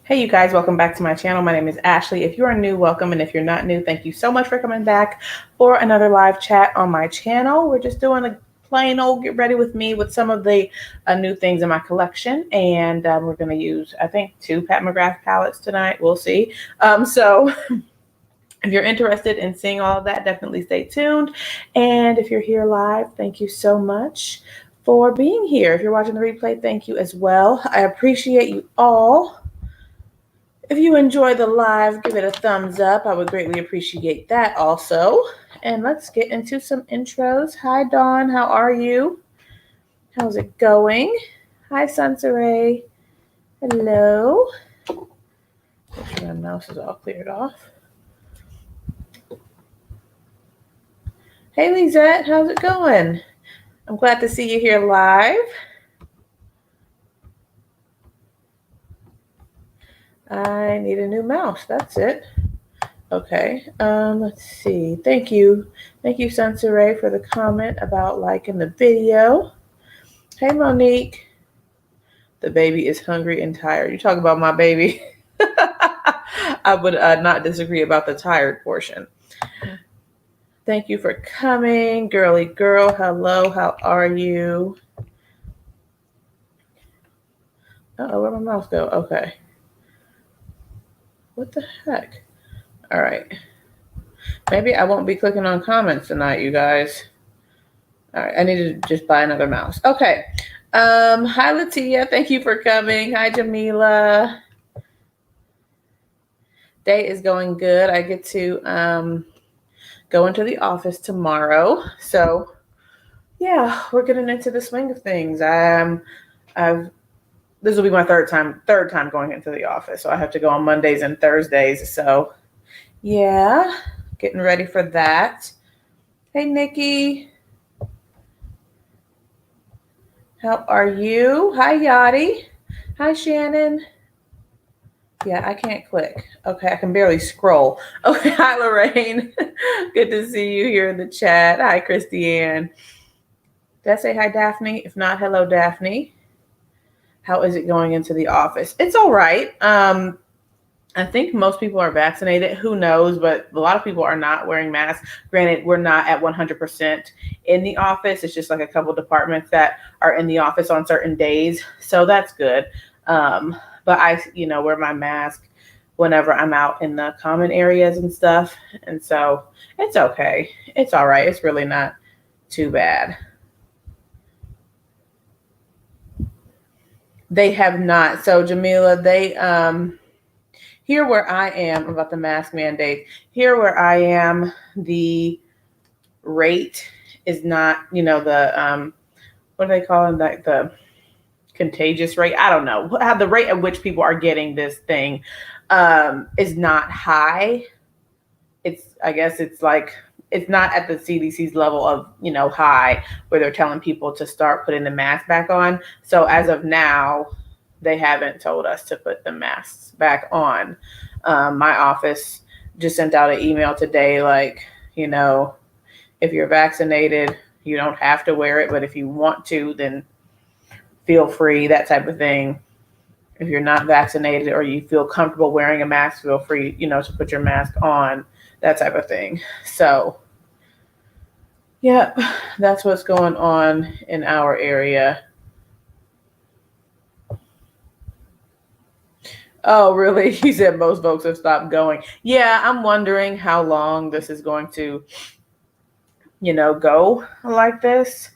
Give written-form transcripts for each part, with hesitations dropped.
Hey you guys, welcome back to my channel. My name is Ashley. If you are new, welcome. And if you're not new, thank you so much for coming back for another live chat on my channel. We're just doing a plain old get ready with me with some of the new things in my collection. And we're going to use, I think, 2 Pat McGrath palettes tonight. We'll see. So if you're interested in seeing all of that, definitely stay tuned. And if you're here live, thank you so much for being here. If you're watching the replay, thank you as well. I appreciate you all. If you enjoy the live, give it a thumbs up. I would greatly appreciate that also. And let's get into some intros. Hi, Dawn. How are you? How's it going? Hi, Sunsaray. Hello. Make sure my mouse is all cleared off. Hey, Lizette. How's it going? I'm glad to see you here live. I need a new mouse. That's it. Okay. Let's see. Thank you. Thank you, Sunsaray, for the comment about liking the video. Hey, Monique. The baby is hungry and tired. You talk about my baby. I would not disagree about the tired portion. Thank you for coming. Girly girl, hello. How are you? Uh-oh, where'd my mouse go? Okay. What the heck? All right. Maybe I won't be clicking on comments tonight, you guys. All right. I need to just buy another mouse. Okay. Hi, Latia. Thank you for coming. Hi, Jamila. Day is going good. I get to go into the office tomorrow. So, yeah, we're getting into the swing of things. This will be my third time going into the office. So I have to go on Mondays and Thursdays. So yeah, getting ready for that. Hey, Nikki. How are you? Hi, Yachty. Hi, Shannon. Yeah, I can't click. Okay, I can barely scroll. Okay, hi, Lorraine. Good to see you here in the chat. Hi, Christiane. Did I say hi, Daphne? If not, hello, Daphne. How is it going into the office? It's all right. I think most people are vaccinated. Who knows? But a lot of people are not wearing masks. Granted, we're not at 100% in the office. It's just like a couple departments that are in the office on certain days. So that's good. But I, wear my mask whenever I'm out in the common areas and stuff. And so it's okay. It's all right. It's really not too bad. They have not. So Jamila, they here where I am about the mask mandate, here where I am, the rate is not, the what do they call it? Like the contagious rate. I don't know how the rate at which people are getting this thing is not high. I guess it's like it's not at the CDC's level of, high where they're telling people to start putting the mask back on. So as of now, they haven't told us to put the masks back on. My office just sent out an email today, like, if you're vaccinated, you don't have to wear it. But if you want to, then feel free, that type of thing. If you're not vaccinated or you feel comfortable wearing a mask, feel free, to put your mask on. That type of thing. So, yeah, that's what's going on in our area. Oh, really? He said most folks have stopped going. Yeah, I'm wondering how long this is going to, go like this.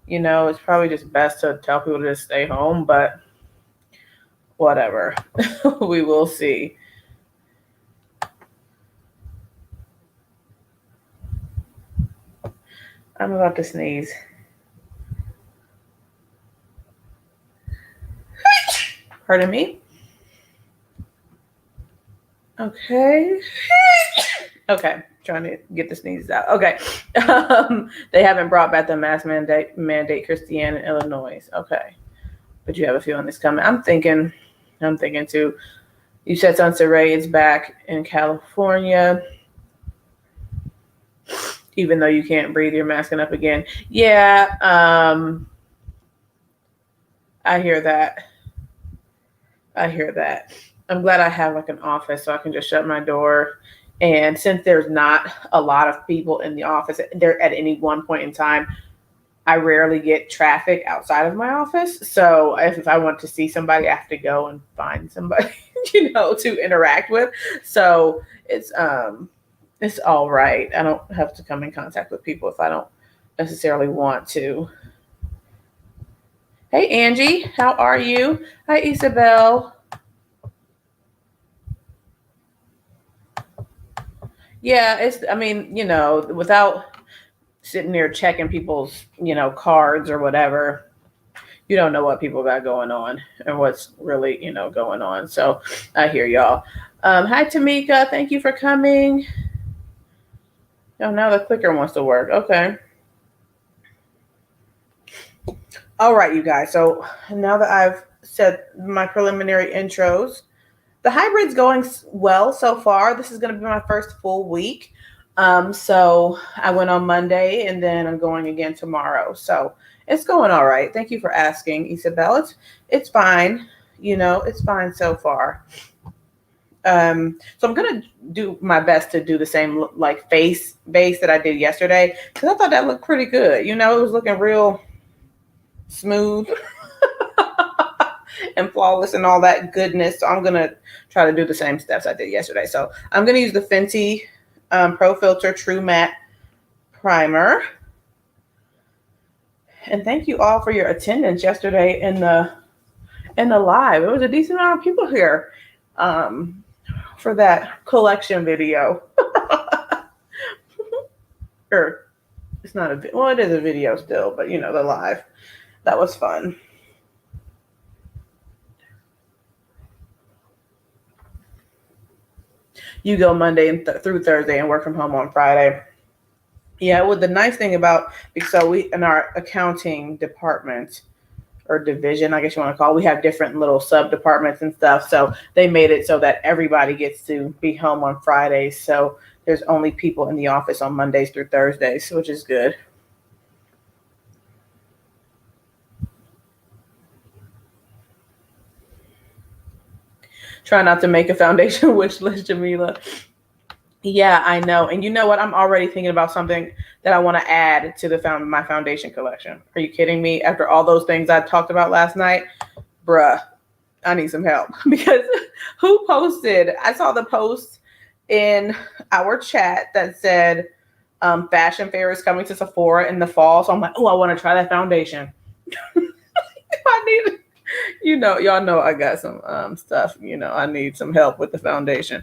It's probably just best to tell people to just stay home, but whatever. We will see. I'm about to sneeze. Pardon me. Okay. Okay. Trying to get the sneezes out. Okay. They haven't brought back the mask mandate, Christiane, in Illinois. Okay. But you have a feeling it's coming. I'm thinking too. You said Sunsaray is back in California. Even though you can't breathe, you're masking up again. Yeah, I hear that. I'm glad I have like an office so I can just shut my door. And since there's not a lot of people in the office there at any one point in time, I rarely get traffic outside of my office. So if I want to see somebody, I have to go and find somebody, to interact with. So it's all right. I don't have to come in contact with people if I don't necessarily want to. Hey, Angie, how are you? Hi, Isabel. Yeah, without sitting there checking people's, cards or whatever, you don't know what people got going on and what's really, going on. So I hear y'all. Hi, Tamika. Thank you for coming. Oh, now the clicker wants to work. Okay. All right, you guys. So now that I've said my preliminary intros, the hybrid's going well so far. This is going to be my first full week. So I went on Monday and then I'm going again tomorrow. So it's going all right. Thank you for asking, Isabel. It's fine. It's fine so far. So I'm going to do my best to do the same like face base that I did yesterday because I thought that looked pretty good. It was looking real smooth and flawless and all that goodness. So I'm going to try to do the same steps I did yesterday. So I'm going to use the Fenty Pro Filt'r True Matte Primer. And thank you all for your attendance yesterday in the live. It was a decent amount of people here for that collection video. Or it's not it is a video still, but the live. That was fun. You go Monday and through Thursday and work from home on Friday. Yeah, well, the nice thing about, so we, in our accounting department or division, I guess you want to call it, we have different little sub departments and stuff. So they made it so that everybody gets to be home on Fridays. So there's only people in the office on Mondays through Thursdays, which is good. Try not to make a foundation wish list, Jamila. Yeah, I know. And you know what? I'm already thinking about something that I want to add to my foundation collection. Are you kidding me? After all those things I talked about last night, bruh, I need some help. Because who posted? I saw the post in our chat that said Fashion Fair is coming to Sephora in the fall. So I'm like, oh, I want to try that foundation. I need it. Y'all know I got some stuff. I need some help with the foundation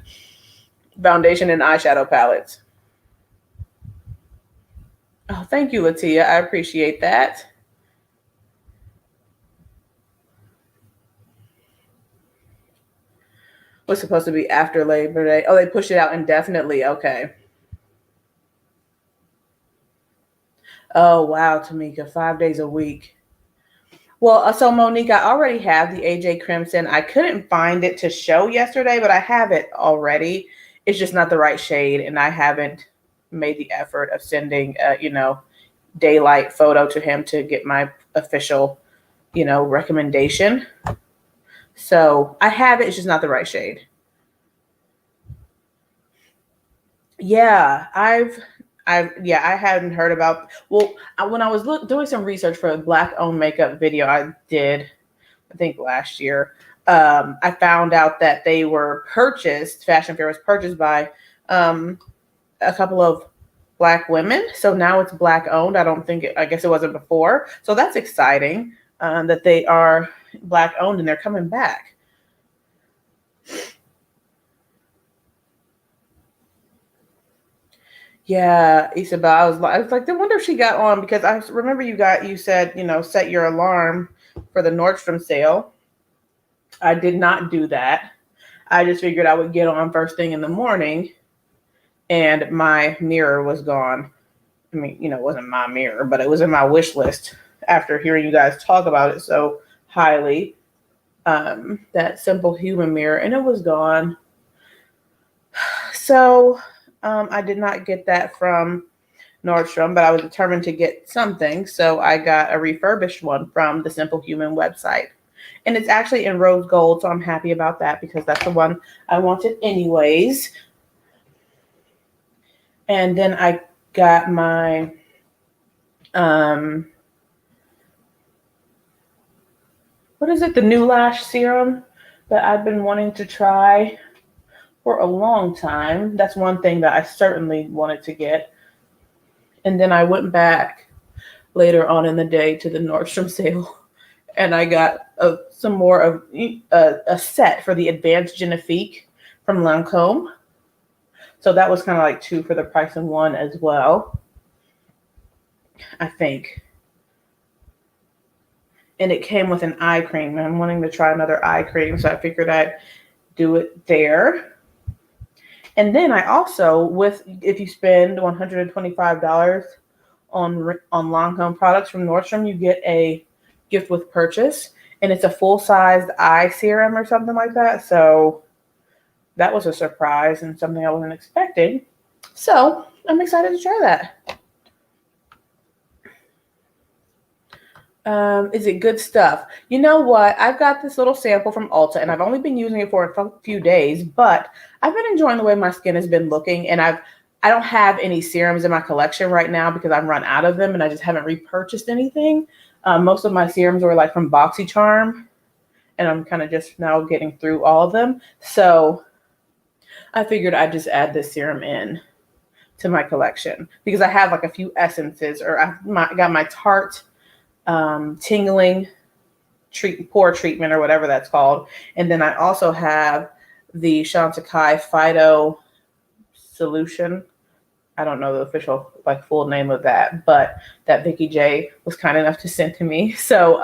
and eyeshadow palettes. Oh, thank you, Latia. I appreciate that. Was supposed to be after Labor Day. Oh, they pushed it out indefinitely. Okay. Oh, wow, Tamika, 5 days a week. Well, so Monique, I already have the AJ Crimson. I couldn't find it to show yesterday, but I have it already. It's just not the right shade, and I haven't made the effort of sending daylight photo to him to get my official, recommendation. So I have it. It's just not the right shade. Yeah, I hadn't heard about. Well, when I was doing some research for a Black-owned makeup video I did, I think last year, I found out that they were purchased. Fashion Fair was purchased by a couple of Black women. So now it's Black-owned. I guess it wasn't before. So that's exciting that they are Black-owned and they're coming back. Yeah, Isabel, I was like, I wonder if she got on, because I remember you said, set your alarm for the Nordstrom sale. I did not do that. I just figured I would get on first thing in the morning, and my mirror was gone. I mean, it wasn't my mirror, but it was in my wish list after hearing you guys talk about it so highly. That Simple Human mirror, and it was gone. So I did not get that from Nordstrom, but I was determined to get something. So I got a refurbished one from the Simple Human website. And it's actually in rose gold, so I'm happy about that because that's the one I wanted anyways. And then I got my what is it? The new Lash Serum that I've been wanting to try for a long time. That's one thing that I certainly wanted to get. And then I went back later on in the day to the Nordstrom sale, and I got some more of a set for the Advanced Genifique from Lancome. So that was kind of like 2 for the price of 1 as well, I think. And it came with an eye cream. I'm wanting to try another eye cream, so I figured I'd do it there. And then I also, if you spend $125 on Lancome products from Nordstrom, you get a gift with purchase, and it's a full-sized eye serum or something like that. So that was a surprise and something I wasn't expecting. So I'm excited to try that. Is it good stuff? You know what? I've got this little sample from Ulta, and I've only been using it for a few days, but I've been enjoying the way my skin has been looking, and I don't have any serums in my collection right now because I've run out of them, and I just haven't repurchased anything. Most of my serums were like from BoxyCharm, and I'm kind of just now getting through all of them. So I figured I'd just add this serum in to my collection because I have like a few essences, or I got my Tarte tingling pore treatment or whatever that's called, and then I also have the Chantecaille Phyto solution. I don't know the official like full name of that, but that Vicky J was kind enough to send to me. So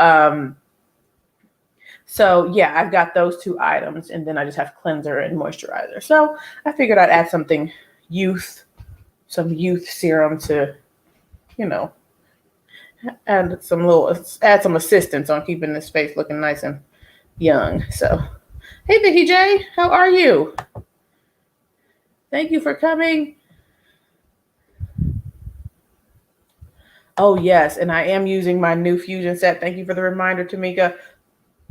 yeah, I've got those 2 items, and then I just have cleanser and moisturizer. So I figured I'd add something some youth serum to, you know, add some assistance on keeping this face looking nice and young. So, hey, Vicky J, how are you? Thank you for coming. Oh, yes, and I am using my new Fusion set. Thank you for the reminder, Tamika.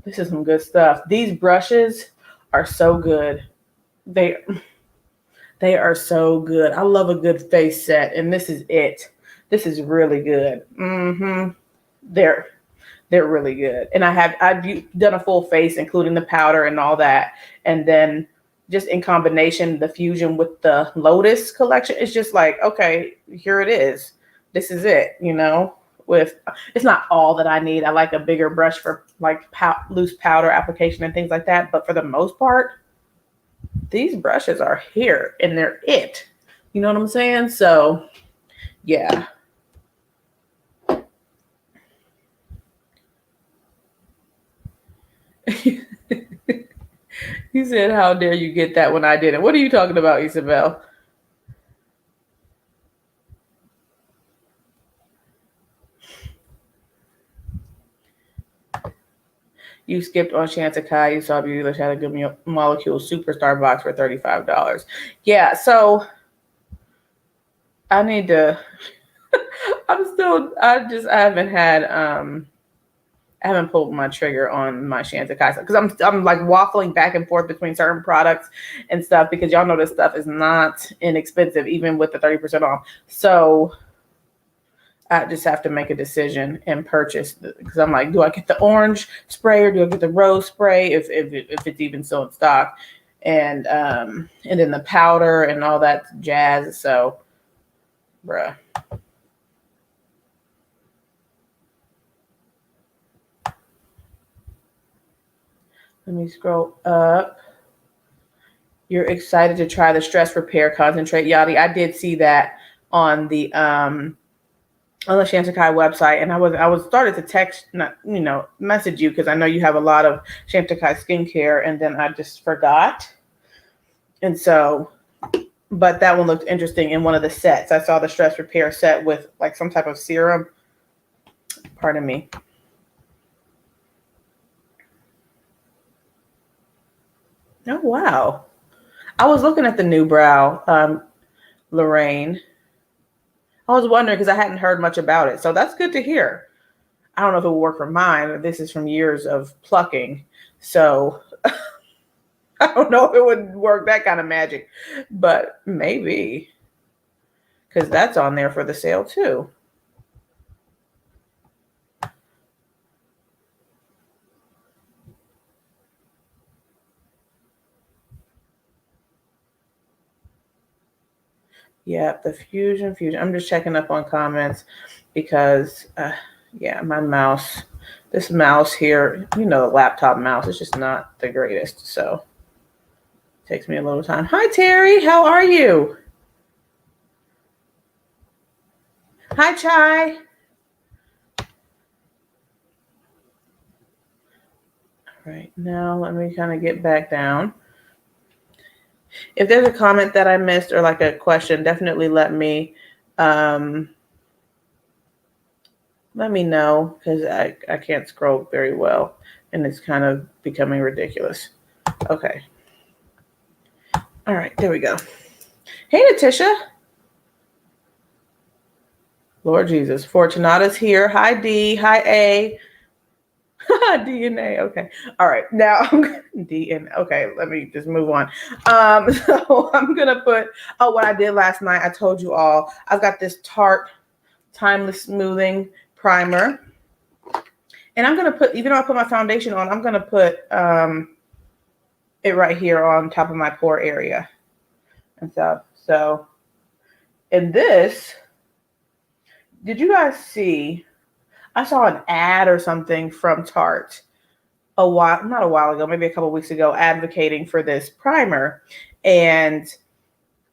This is some good stuff. These brushes are so good. They are so good. I love a good face set, and this is it. This is really good. They're really good. And I've done a full face, including the powder and all that. And then just in combination, the Fusion with the Lotus collection, it's just like, okay, here it is. This is it, you know. It's not all that I need. I like a bigger brush for like loose powder application and things like that. But for the most part, these brushes are here and they're it. You know what I'm saying? So yeah. He said, how dare you get that when I didn't? What are you talking about, Isabel? You skipped on Chantecaille. You saw Beauty Lush had a good molecule superstar box for $35. Yeah, so I need to I haven't pulled my trigger on my Chantecaille because I'm like waffling back and forth between certain products and stuff because y'all know this stuff is not inexpensive even with the 30% off. So I just have to make a decision and purchase because I'm like, do I get the orange spray or do I get the rose spray if it's even still in stock? And then the powder and all that jazz. So, bruh. Let me scroll up. You're excited to try the Stress Repair Concentrate, Yachty. I did see that on the Chantecaille website, and I was started to text, message you because I know you have a lot of Chantecaille skincare, and then I just forgot. And so, but that one looked interesting in one of the sets. I saw the Stress Repair set with like some type of serum. Pardon me. Oh, wow. I was looking at the new brow, Lorraine. I was wondering because I hadn't heard much about it. So that's good to hear. I don't know if it will work for mine, but this is from years of plucking. So I don't know if it would work that kind of magic, but maybe, because that's on there for the sale too. Yeah, the fusion. I'm just checking up on comments because, yeah, my mouse, this mouse here, you know, the laptop mouse is just not the greatest. So it takes me a little time. Hi, Terry. How are you? Hi, Chai. All right, now let me kind of get back down. If there's a comment that I missed or like a question, definitely let me know, because I can't scroll very well and it's kind of becoming ridiculous. Okay. All right, there we go. Hey, Natisha. Lord Jesus. Fortunata's here. Hi, D. Hi, A. DNA. Okay. All right. Now DNA. Okay. Let me just move on. So I'm gonna put. Oh, what I did last night. I told you all. I've got this Tarte Timeless Smoothing Primer, and I'm gonna put. Even though I put my foundation on, I'm gonna put it right here on top of my pore area and stuff. So, and this. Did you guys see? I saw an ad or something from Tarte not a while ago, maybe a couple weeks ago, advocating for this primer. And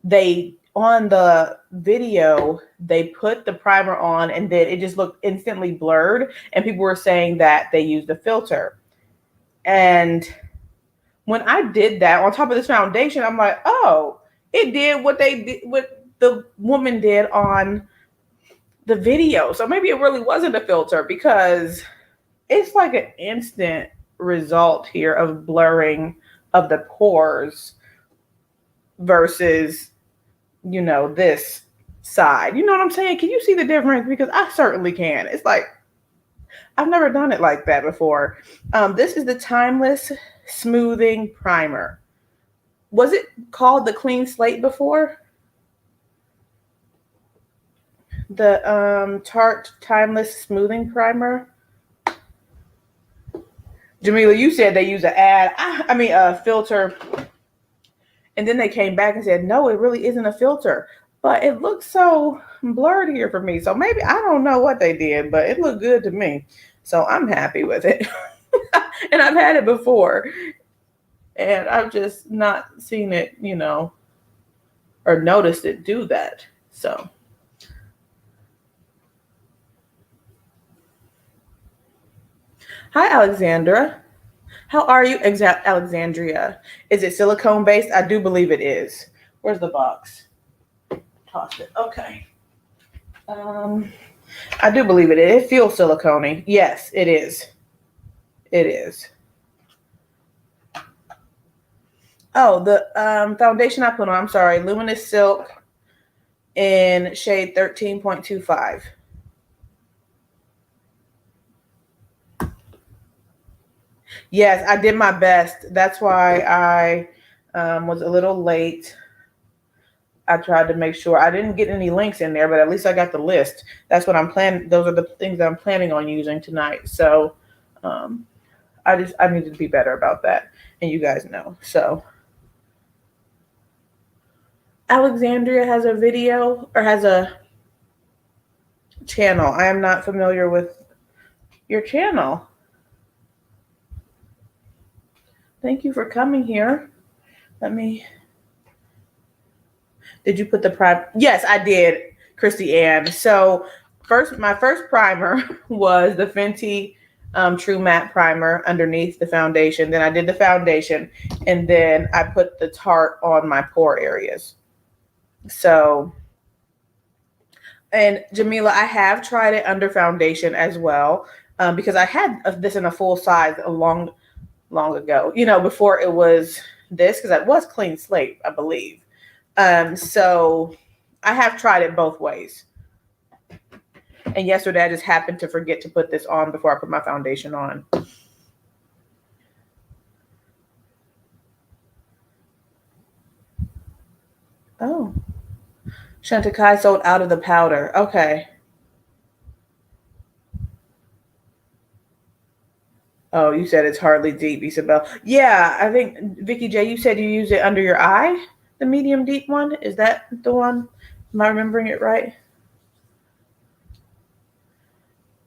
they, on the video, they put the primer on and then it just looked instantly blurred. And people were saying that they used a filter. And when I did that on top of this foundation, I'm like, oh, it did what the woman did on the video. So maybe it really wasn't a filter, because it's like an instant result here of blurring of the pores versus, you know, this side. You know what I'm saying? Can you see the difference? Because I certainly can. It's like, I've never done it like that before. This is the Timeless Smoothing Primer. Was it called the Clean Slate before? The Tarte Timeless Smoothing Primer. Jamila, you said they use an a filter, and then they came back and said, no, it really isn't a filter, but it looks so blurred here for me. So maybe, I don't know what they did, but it looked good to me. So I'm happy with it. And I've had it before, and I've just not seen it, you know, or noticed it do that. So. Hi, Alexandra. How are you? Alexandria. Is it silicone based? I do believe it is. Where's the box? Tossed it. Okay. I do believe it is. It feels silicone-y. Yes, it is. It is. Oh, the foundation I put on, I'm sorry, Luminous Silk in shade 13.25. Yes, I did my best. That's why I was a little late. I tried to make sure I didn't get any links in there, but at least I got the list. That's what I'm planning. Those are the things that I'm planning on using tonight. So I needed to be better about that. And you guys know. So Alexandria has a video or has a channel. I am not familiar with your channel. Thank you for coming here. Did you put the primer? Yes, I did, Christy Ann. So my first primer was the Fenty True Matte Primer underneath the foundation. Then I did the foundation, and then I put the Tarte on my pore areas. So, and Jamila, I have tried it under foundation as well, because I had this in a full size long ago, you know, before it was this, because it was Clean Slate, I believe. So I have tried it both ways. And yesterday I just happened to forget to put this on before I put my foundation on. Oh. Chantecaille sold out of the powder. Okay. Oh, you said it's hardly deep, Isabel. Yeah, I think, Vicky J, you said you use it under your eye? The medium deep one? Is that the one? Am I remembering it right?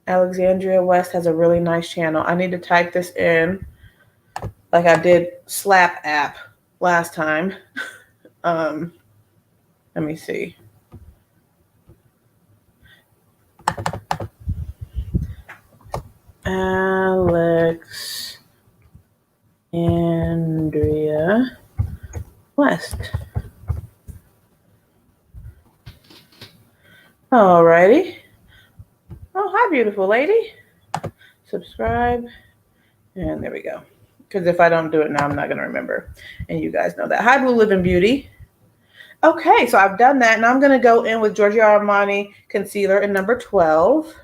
Alexandria West has a really nice channel. I need to type this in like I did Slap app last time. Let me see. Alexandria West. Alrighty. Oh, hi, beautiful lady. Subscribe. And there we go. Because if I don't do it now, I'm not going to remember. And you guys know that. Hi, Blue Living Beauty. Okay, so I've done that. Now I'm going to go in with Giorgio Armani Concealer in number 12.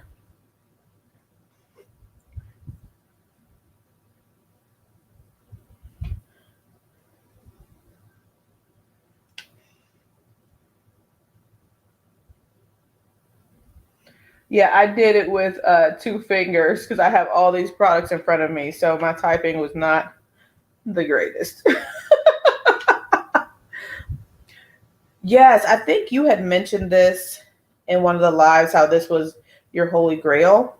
Yeah, I did it with 2 fingers because I have all these products in front of me. So my typing was not the greatest. Yes, I think you had mentioned this in one of the lives, how this was your holy grail.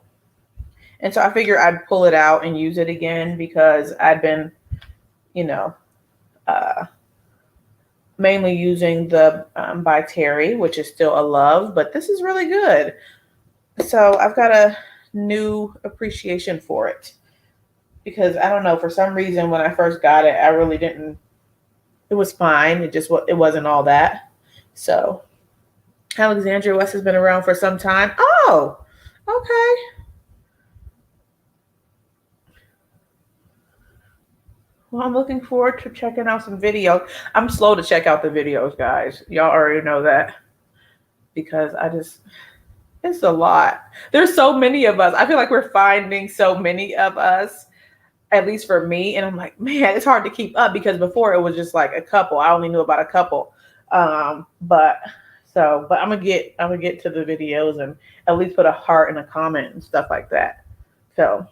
And so I figured I'd pull it out and use it again because I'd been, mainly using the by Terry, which is still a love, but this is really good. So I've got a new appreciation for it because I don't know, for some reason when I first got it, I really didn't, it was fine. It wasn't all that. So Alexandria West has been around for some time. Oh, okay. Well, I'm looking forward to checking out some videos. I'm slow to check out the videos, guys. Y'all already know that because it's a lot. There's so many of us. I feel like we're finding so many of us, at least for me. And I'm like, man, it's hard to keep up because before it was just like a couple. I only knew about a couple. But I'm gonna get to the videos and at least put a heart and a comment and stuff like that. So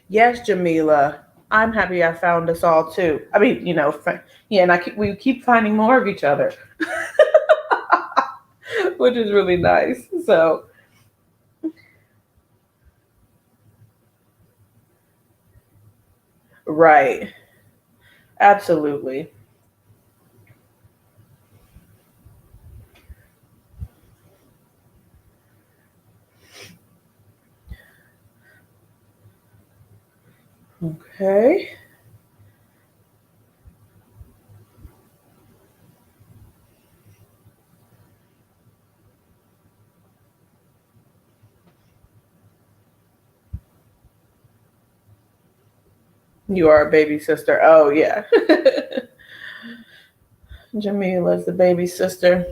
yes, Jamila, I'm happy I found us all too. I mean, yeah, and we keep finding more of each other, which is really nice. So right, absolutely. Okay. You are a baby sister. Oh, yeah. Jamila's the baby sister.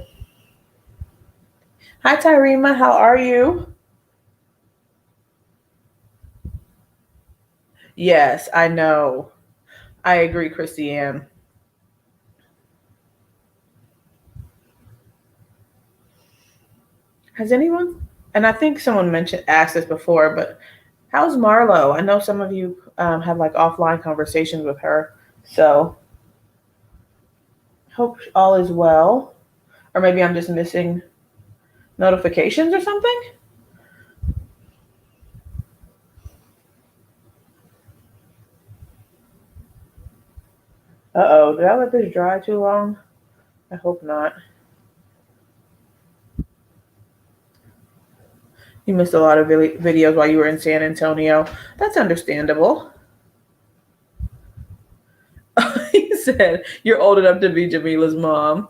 Hi, Tyrema. How are you? Yes, I know. I agree, Christiane. Has anyone, and I think someone asked this before, but how's Marlo? I know some of you have like offline conversations with her. So hope all is well. Or maybe I'm just missing notifications or something. Uh-oh, did I let this dry too long? I hope not. You missed a lot of videos while you were in San Antonio. That's understandable. He said, you're old enough to be Jamila's mom.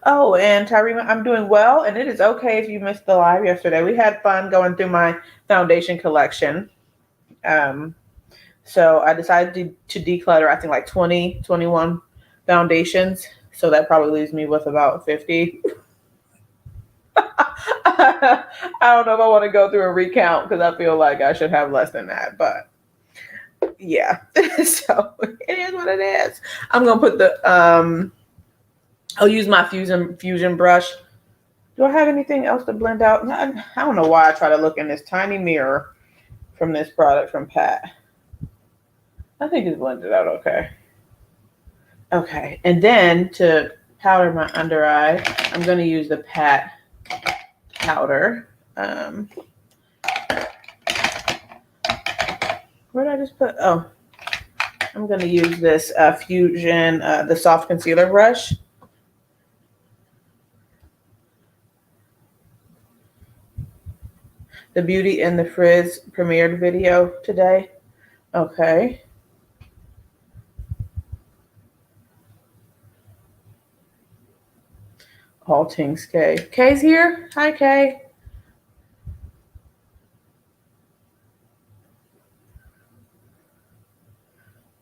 Oh, and Tyrema, I'm doing well, and it is okay if you missed the live yesterday. We had fun going through my foundation collection. So I decided to declutter, I think like 20, 21 foundations. So that probably leaves me with about 50. I don't know if I want to go through a recount because I feel like I should have less than that, but yeah. So it is what it is. I'm gonna put the I'll use my fusion brush. Do I have anything else to blend out? I don't know why I try to look in this tiny mirror from this product from Pat. I think it's blended out okay. Okay, and then to powder my under eye, I'm going to use the Pat powder. Where did I just put? Oh, I'm going to use this Fusion, the soft concealer brush. The Beauty and the Frizz premiered video today. Okay. All things Kay. Kay's here. Hi, Kay.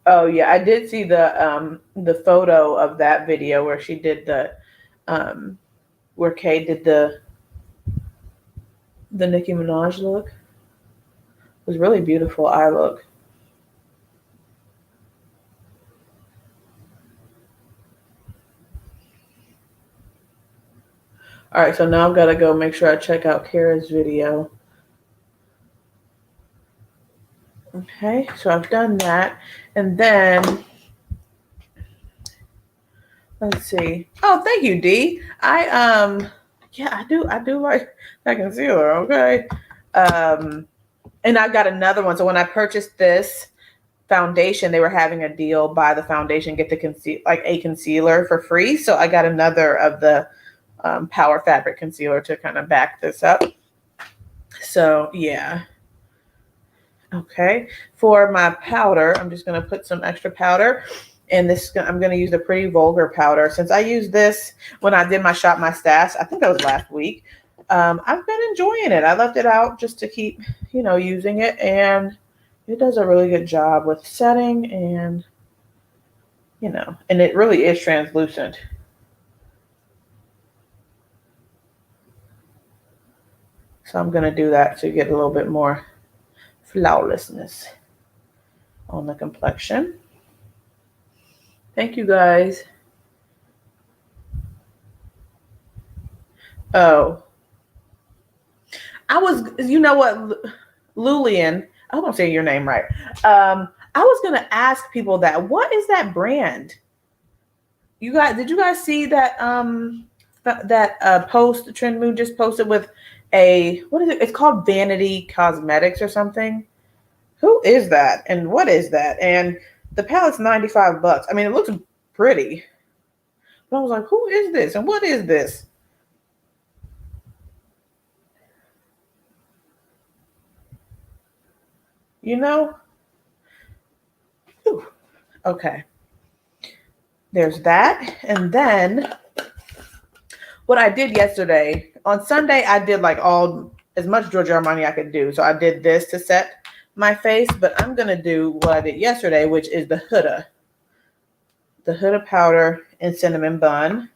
Oh yeah, I did see the photo of that video where she did the where Kay did the Nicki Minaj look. It was really beautiful eye look. All right, so now I've got to go make sure I check out Kara's video. Okay, so I've done that. And then, let's see. Oh, thank you, Dee. Yeah, I do like that concealer, okay? And I got another one. So when I purchased this foundation, they were having a deal, buy the foundation, get the a concealer for free. So I got another of the Power Fabric concealer to kind of back this up. So yeah. Okay, for my powder, I'm just going to put some extra powder. And I'm going to use the Pretty Vulgar powder. Since I used this when I did my Shop My Stash, I think that was last week. I've been enjoying it. I left it out just to keep, using it. And it does a really good job with setting and, and it really is translucent. So I'm going to do that to get a little bit more flawlessness on the complexion. Thank you guys. Oh, you know what, Lulian, I won't say your name right. I was going to ask people what is that brand? Did you guys see that, post Trend Moon just posted with what is it? It's called Vanity Cosmetics or something. Who is that? And what is that? And the palette's $95. I mean, it looks pretty. But I was like, who is this? And what is this? Ooh. Okay. There's that. And then what I did yesterday, on Sunday, I did like as much Giorgio Armani I could do. So I did this to set my face, but I'm going to do what I did yesterday, which is the Huda. The Huda powder in Cinnamon Bun.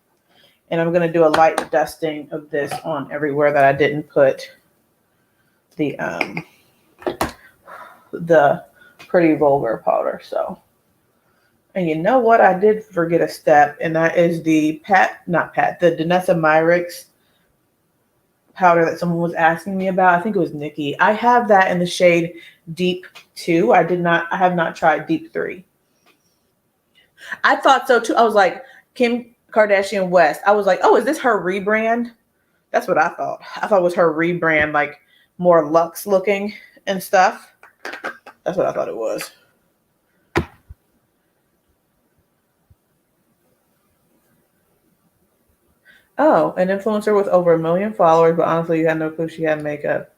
And I'm going to do a light dusting of this on everywhere that I didn't put the Pretty Vulgar powder. So, and you know what? I did forget a step, and that is the the Danessa Myricks powder that someone was asking me about. I think it was Nikki. I have that in the shade Deep 2. I have not tried Deep 3. I thought so too. I was like, Kim Kardashian West. I was like, oh, is this her rebrand? That's what I thought. I thought it was her rebrand, like more luxe looking and stuff. That's what I thought it was. Oh, an influencer with over 1 million followers, but honestly, you had no clue she had makeup.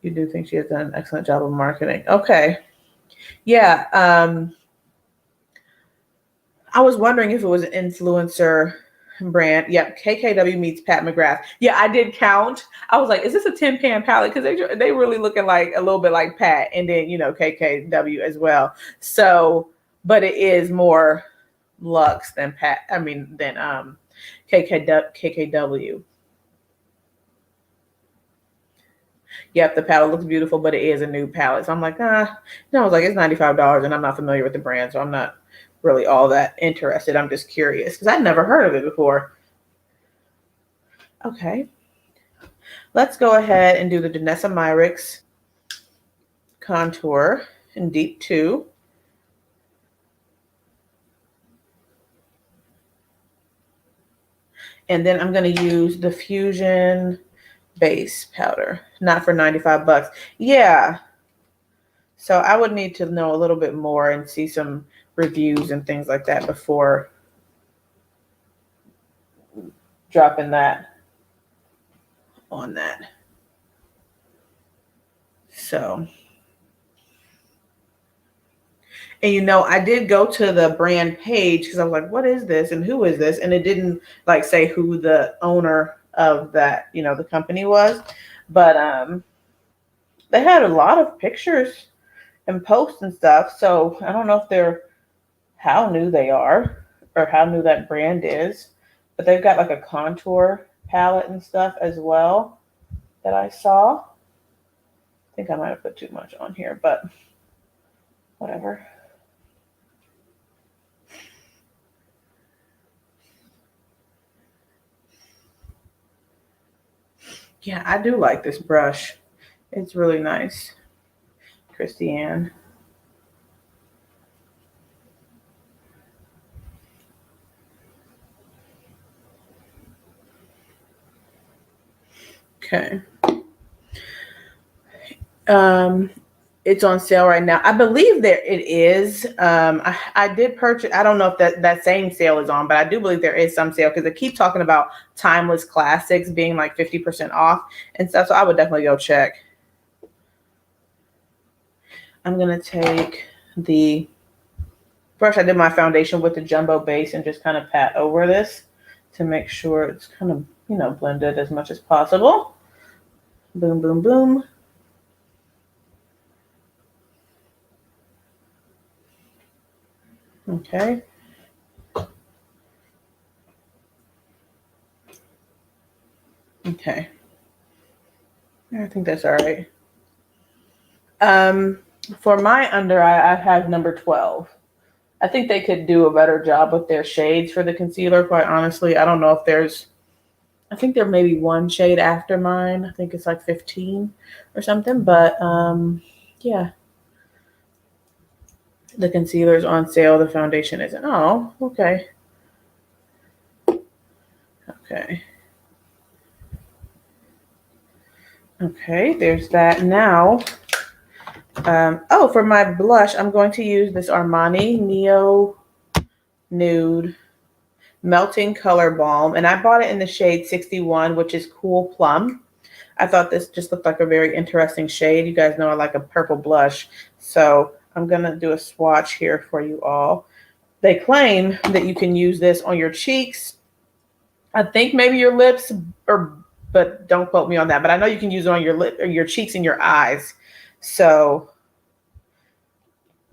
You do think she has done an excellent job of marketing. Okay. Yeah. I was wondering if it was an influencer brand. Yep, KKW meets Pat McGrath. Yeah, I did count. I was like, is this a 10-pan palette? Because they really looking like a little bit like Pat, and then, you know, KKW as well. So, but it is more luxe than Pat. I mean, than KKW. Yep, the palette looks beautiful, but it is a nude palette. So I'm like, no, I was like, it's $95, and I'm not familiar with the brand, so I'm not really all that interested. I'm just curious because I'd never heard of it before. Okay, let's go ahead and do the Danessa Myricks contour in Deep 2. And then I'm going to use the Fusion base powder, not for 95 bucks. Yeah. So I would need to know a little bit more and see some reviews and things like that before dropping that on that. So, and you know, I did go to the brand page because I was like, what is this and who is this? And it didn't like say who the owner of that, you know, the company was, but they had a lot of pictures and posts and stuff. So I don't know if they're how new they are or how new that brand is, but they've got like a contour palette and stuff as well that I saw. I think I might have put too much on here, but whatever. Yeah, I do like this brush. It's really nice. Christiane. Okay. It's on sale right now. I believe there it is. I did purchase. I don't know if that same sale is on, but I do believe there is some sale because they keep talking about timeless classics being like 50% off and stuff. So I would definitely go check. I'm gonna take the brush. I did my foundation with the jumbo base and just kind of pat over this to make sure it's kind of, you know, blended as much as possible. Boom, boom, boom. Okay. Okay. I think that's all right. For my under eye, I have number 12. I think they could do a better job with their shades for the concealer, quite honestly. I don't know if there's, I think there may be one shade after mine. I think it's like 15 or something, but yeah. The concealer's on sale, the foundation isn't. Oh, okay. Okay. Okay, there's that. Now, oh, for my blush, I'm going to use this Armani Neo Nude Melting Color Balm, and I bought it in the shade 61, which is Cool Plum. I thought this just looked like a very interesting shade. You guys know I like a purple blush, so I'm going to do a swatch here for you all. They claim that you can use this on your cheeks, I think maybe your lips, but don't quote me on that. But I know you can use it on your lip or your cheeks and your eyes. So,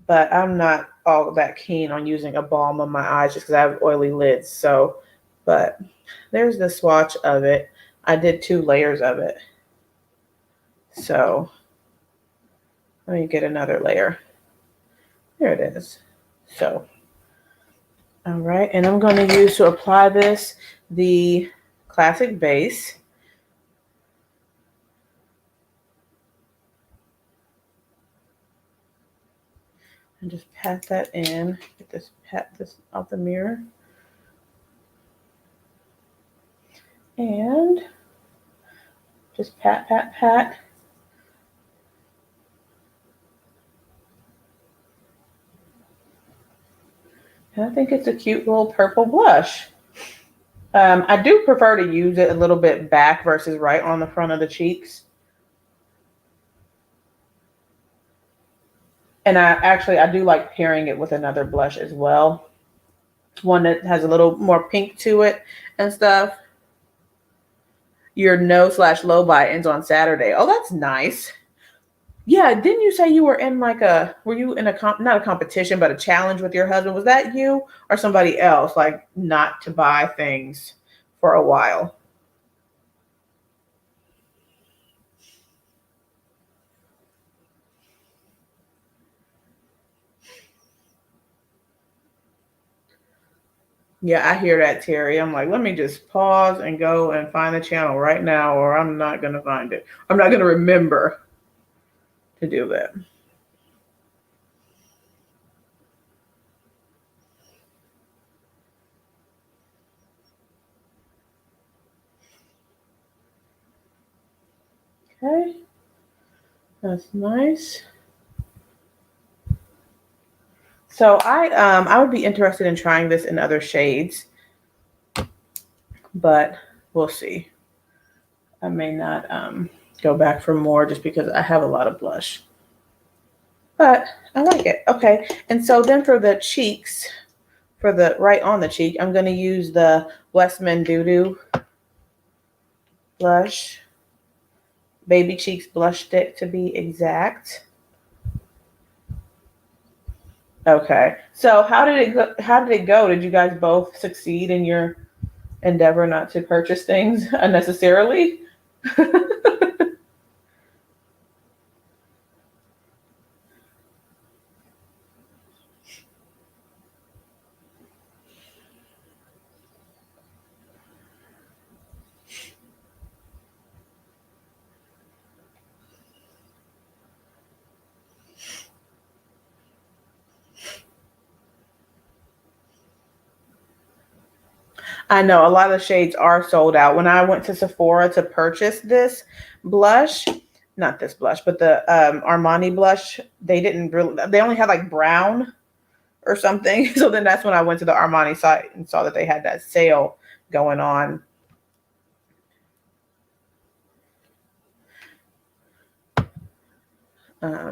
but I'm not all that keen on using a balm on my eyes just because I have oily lids. So, but there's the swatch of it. I did 2 layers of it. So let me get another layer. There it is. So, all right. And I'm going to use to apply this the classic base. And just pat that in. Get this, pat this out the mirror. And just pat, pat, pat. And I think it's a cute little purple blush. I do prefer to use it a little bit back versus right on the front of the cheeks. And I do like pairing it with another blush as well. one that has a little more pink to it and stuff. Your no/low buy ends on Saturday. Oh, that's nice. Yeah, didn't you say you were in like were you in not a competition, but a challenge with your husband? Was that you or somebody else, like not to buy things for a while? Yeah, I hear that, Terry. I'm like, let me just pause and go and find the channel right now, or I'm not going to find it. I'm not going to remember to do that. Okay, that's nice. So I would be interested in trying this in other shades, but we'll see. I may not go back for more just because I have a lot of blush. But I like it. Okay, and so then for the cheeks, for the right on the cheek, I'm going to use the Westman Doo blush, Baby Cheeks blush stick to be exact. Okay, so how did it go? How did it go? Did you guys both succeed in your endeavor not to purchase things unnecessarily? I know a lot of the shades are sold out. When I went to Sephora to purchase this blush, not this blush, but the Armani blush, they only had like brown or something. So then that's when I went to the Armani site and saw that they had that sale going on.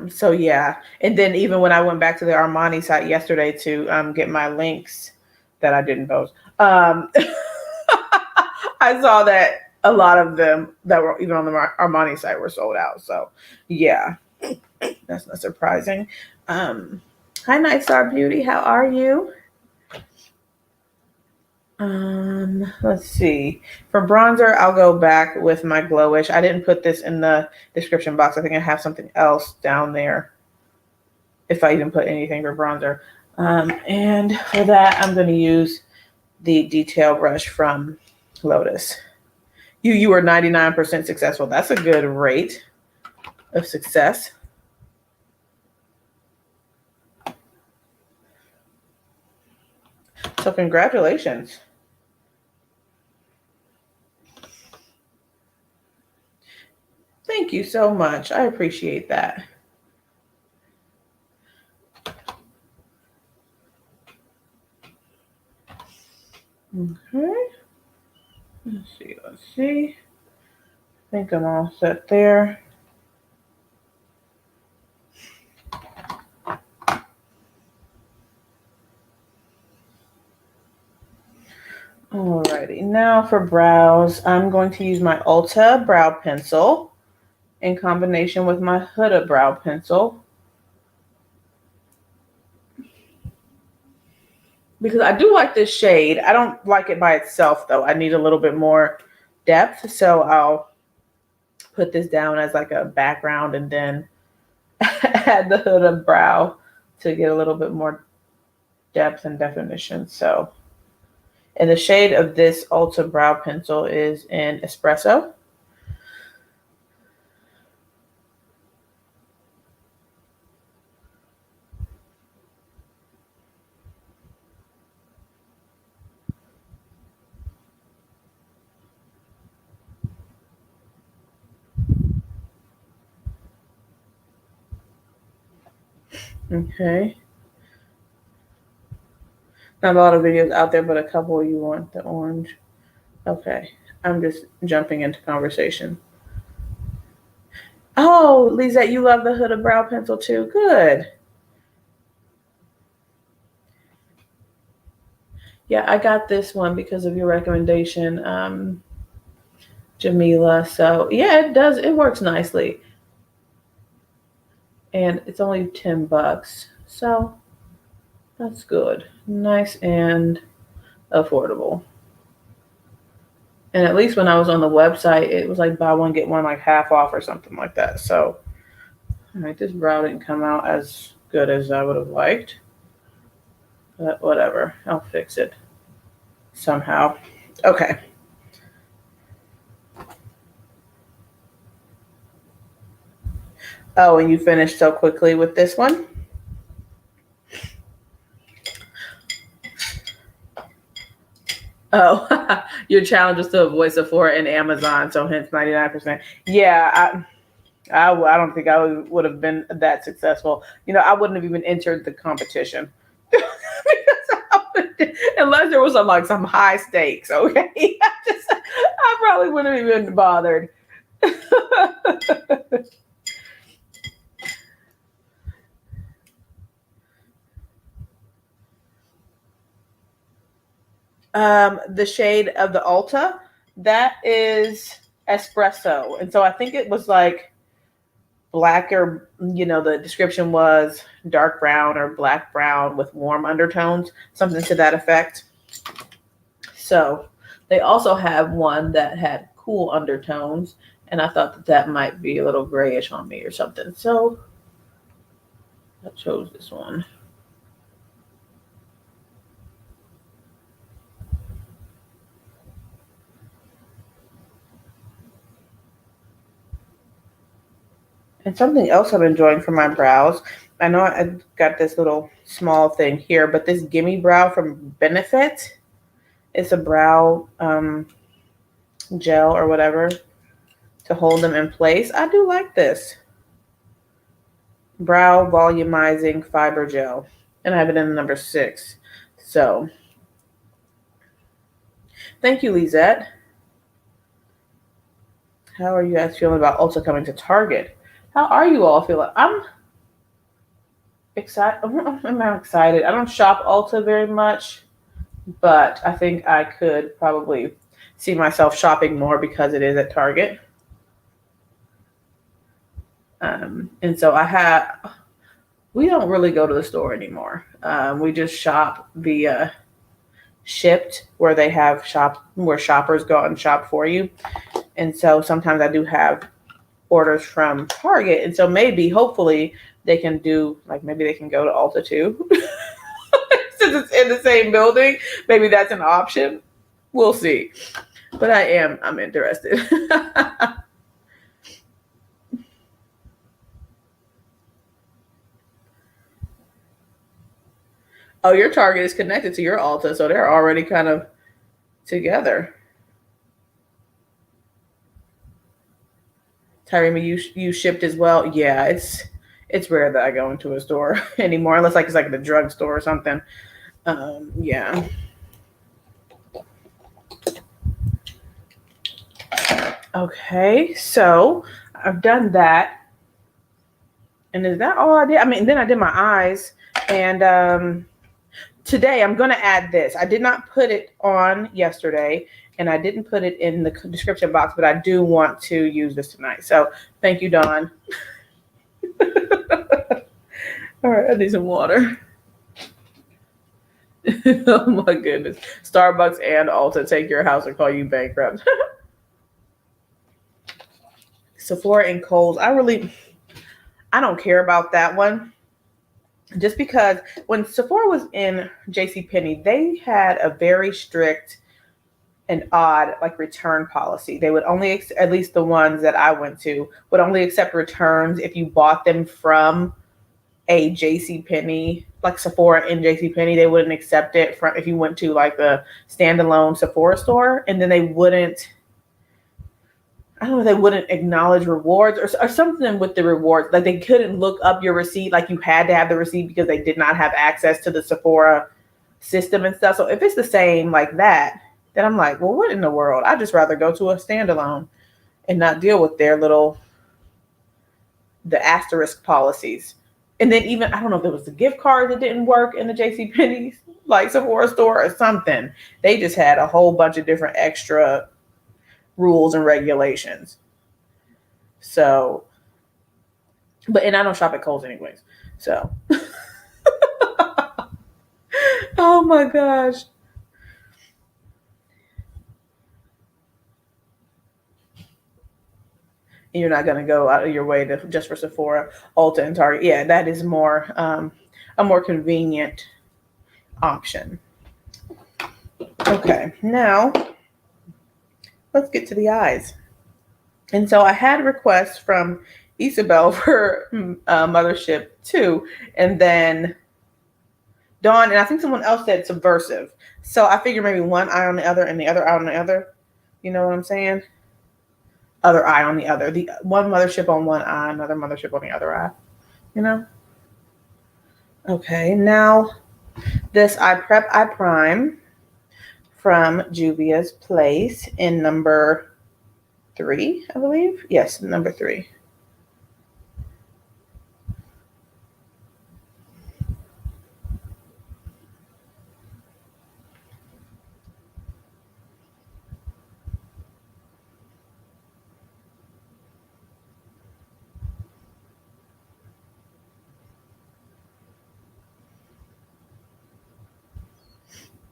So yeah, and then even when I went back to the Armani site yesterday to get my links that I didn't post, I saw that a lot of them that were even on the Armani site were sold out. So yeah, that's not surprising. Hi, Night Star Beauty. How are you? Let's see. For bronzer, I'll go back with my Glowish. I didn't put this in the description box. I think I have something else down there if I even put anything for bronzer. And for that, I'm going to use the detail brush from Lotus. You were 99% successful. That's a good rate of success. So congratulations. Thank you so much. I appreciate that. Okay. Let's see. I think I'm all set there. Alrighty, now for brows, I'm going to use my Ulta brow pencil in combination with my Huda brow pencil. Because I do like this shade. I don't like it by itself though. I need a little bit more depth. So I'll put this down as like a background and then add the Huda brow to get a little bit more depth and definition. So, and the shade of this Ulta brow pencil is in Espresso. Okay. Not a lot of videos out there, but a couple you want the orange. Okay. I'm just jumping into conversation. Oh, Lizette, you love the Huda brow pencil too. Good. Yeah, I got this one because of your recommendation, Jamila. So yeah, it works nicely. And it's only $10. So that's good. Nice and affordable. And at least when I was on the website, it was like buy one, get one like half off or something like that. So, all right, this brow didn't come out as good as I would have liked. But whatever, I'll fix it somehow. Okay. Oh, and you finished so quickly with this one? Oh, your challenge was to avoid Sephora and Amazon, so hence 99%. Yeah, I don't think I would have been that successful. I wouldn't have even entered the competition. Unless there was some high stakes, okay? I probably wouldn't have even bothered. The shade of the Ulta, that is espresso. And so I think it was like blacker, the description was dark brown or black brown with warm undertones, something to that effect. So they also have one that had cool undertones, and I thought that might be a little grayish on me or something. So I chose this one. And something else I'm enjoying for my brows, I know I got this little small thing here, but this Gimme Brow from Benefit, it's a brow gel or whatever to hold them in place. I do like this. Brow Volumizing Fiber Gel. And I have it in number 6. So, thank you, Lisette. How are you guys feeling about Ulta coming to Target? How are you all feeling? I'm excited. I'm excited. I don't shop Ulta very much, but I think I could probably see myself shopping more because it is at Target. And so we don't really go to the store anymore. We just shop via Shipped, where they have where shoppers go and shop for you. And so sometimes I do have orders from Target. And so hopefully they can do, maybe they can go to Ulta too. Since it's in the same building, maybe that's an option. We'll see. But I'm interested. Oh, your Target is connected to your Ulta, so they're already kind of together. Tyree, you shipped as well? Yeah, it's rare that I go into a store anymore, unless it's like the drugstore or something. Yeah. Okay, so I've done that. And is that all I did? I mean, then I did my eyes. And today I'm going to add this. I did not put it on yesterday, and I didn't put it in the description box, but I do want to use this tonight. So thank you, Dawn. All right, I need some water. Oh my goodness. Starbucks and Ulta take your house and call you bankrupt. Sephora and Kohl's. I don't care about that one. Just because when Sephora was in JCPenney, they had a very strict and odd return policy. They would only, at least the ones that I went to, would only accept returns if you bought them from a JCPenney, like Sephora in JCPenney. They wouldn't accept it from if you went to the standalone Sephora store, and then they wouldn't acknowledge rewards or something with the rewards. They couldn't look up your receipt. You had to have the receipt because they did not have access to the Sephora system and stuff. So if it's the same like that, then I'm like, well, what in the world? I'd just rather go to a standalone and not deal with the asterisk policies. And then even, I don't know if it was the gift card that didn't work in the JCPenney's, like Sephora store or something. They just had a whole bunch of different extra rules and regulations. So, and I don't shop at Kohl's anyways. So, oh my gosh. And you're not going to go out of your way to just for Sephora, Ulta, and Target. Yeah, that is more a more convenient option. Okay, now let's get to the eyes. And so I had requests from Isabel for Mothership too, and then Dawn, and I think someone else said Subversive. So I figured maybe one eye on the other and the other eye on the other. You know what I'm saying? Other eye on the other. The one Mothership on one eye, another Mothership on the other eye. You know? Okay, now this Eye Prep Eye Prime from Juvia's Place in number 3, I believe. Yes, number 3.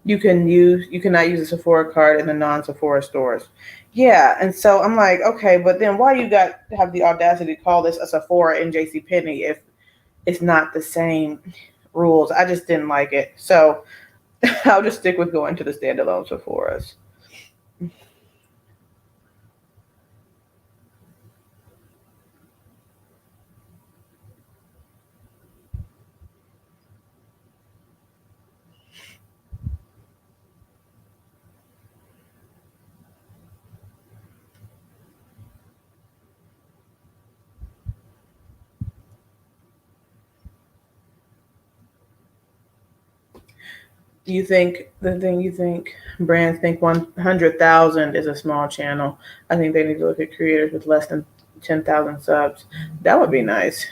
You cannot use a Sephora card in the non-Sephora stores. Yeah, and so I'm like, okay, but then why you got to have the audacity to call this a Sephora in JCPenney if it's not the same rules? I just didn't like it. So I'll just stick with going to the standalone Sephoras. You think brands think 100,000 is a small channel? I think they need to look at creators with less than 10,000 subs. That would be nice.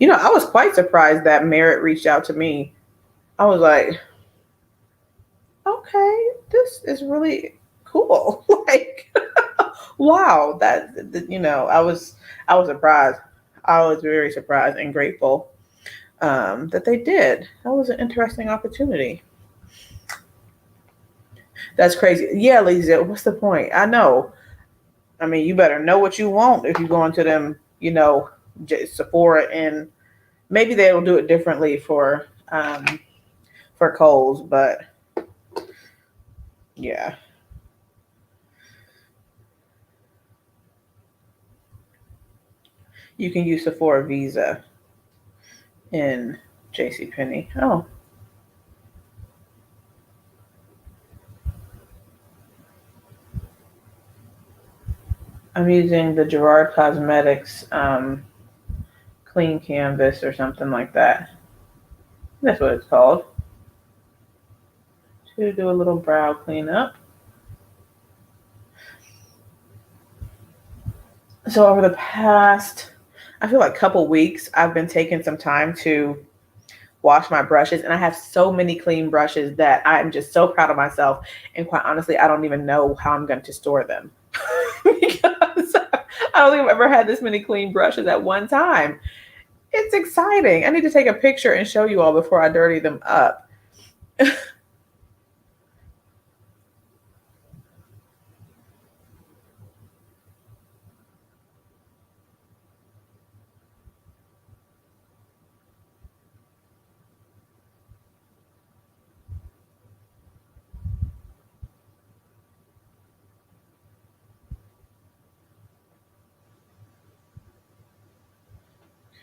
You know, I was quite surprised that Merit reached out to me. I was like, okay, this is really cool. Like, wow, I was surprised. I was very surprised and grateful that they did. That was an interesting opportunity. That's crazy. Yeah, Lisa, what's the point? I know. I mean, you better know what you want if you go into them, Sephora, and maybe they'll do it differently for Kohl's, but yeah. You can use Sephora Visa in JCPenney. Oh. I'm using the Gerard Cosmetics Clean Canvas or something like that. That's what it's called. To do a little brow cleanup. So over the past, I feel like couple weeks, I've been taking some time to wash my brushes, and I have so many clean brushes that I'm just so proud of myself. And quite honestly, I don't even know how I'm going to store them because I don't think I've ever had this many clean brushes at one time. It's exciting. I need to take a picture and show you all before I dirty them up.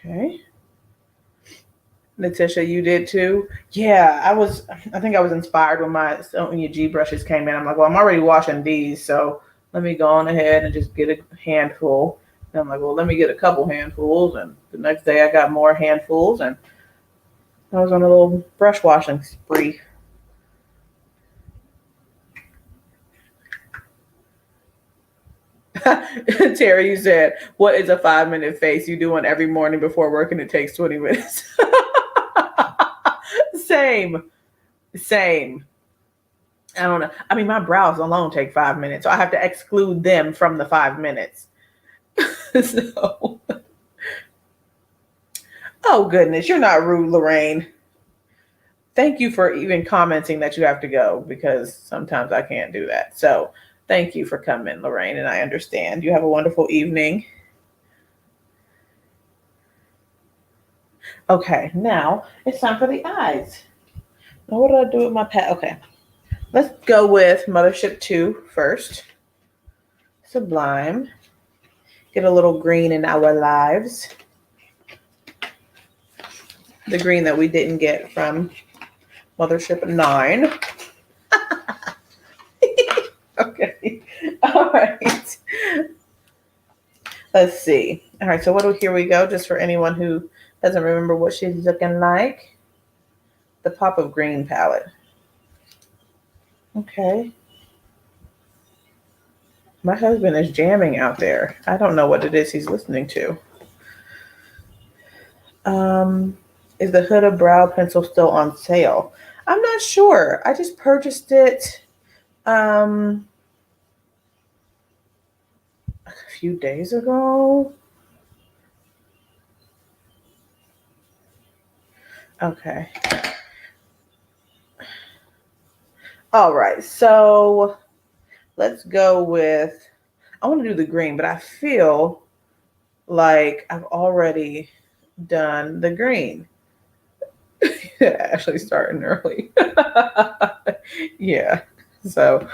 Okay. Natisha, you did too? Yeah, I think I was inspired when my Sonia G brushes came in. I'm like, well, I'm already washing these, so let me go on ahead and just get a handful. And I'm like, well, let me get a couple handfuls. And the next day I got more handfuls, and I was on a little brush washing spree. Terry, you said, what is a 5-minute face? You do one every morning before work and it takes 20 minutes. Same. I don't know. I mean, my brows alone take 5 minutes, so I have to exclude them from the 5 minutes. So, oh goodness, you're not rude, Lorraine. Thank you for even commenting that you have to go, because sometimes I can't do that. So thank you for coming, Lorraine, and I understand. You have a wonderful evening. Okay, now it's time for the eyes. Now, what did I do with my pad? Okay, let's go with Mothership 2 first. Sublime. Get a little green in our lives. The green that we didn't get from Mothership 9. Okay. All right. Let's see. All right. So here we go. Just for anyone who doesn't remember what she's looking like. The Pop of Green palette. Okay. My husband is jamming out there. I don't know what it is he's listening to. Is the Huda brow pencil still on sale? I'm not sure. I just purchased it a few days ago. Okay. All right. So let's go with, I want to do the green, but I feel like I've already done the green. Actually starting early. Yeah. So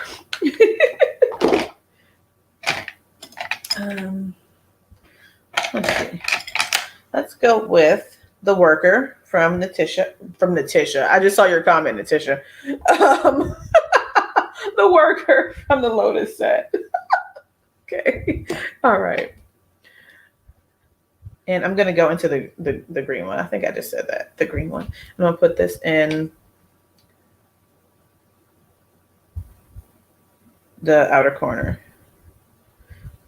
let's see. Let's go with the Worker from Natisha. I just saw your comment, Natisha. The Worker from the Lotus set. Okay. All right. And I'm going to go into the green one. I think I just said that. The green one. I'm going to put this in the outer corner.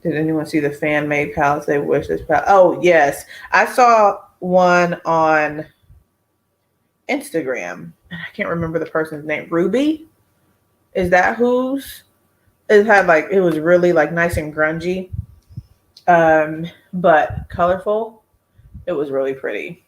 Did anyone see the fan-made palettes? They wish this palette. Oh, yes. I saw one on Instagram. I can't remember the person's name. Ruby? Is that whose? It had like, it was really like nice and grungy. But colorful. It was really pretty.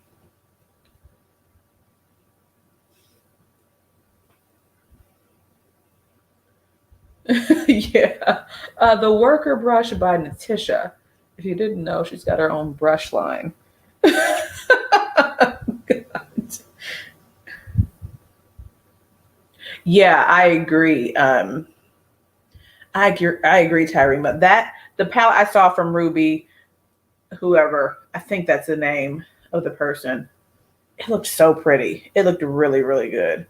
Yeah. The Worker brush by Natisha. If you didn't know, she's got her own brush line. Yeah, I agree. I agree, Tyree. But the palette I saw from Ruby, whoever, I think that's the name of the person. It looked so pretty. It looked really, really good.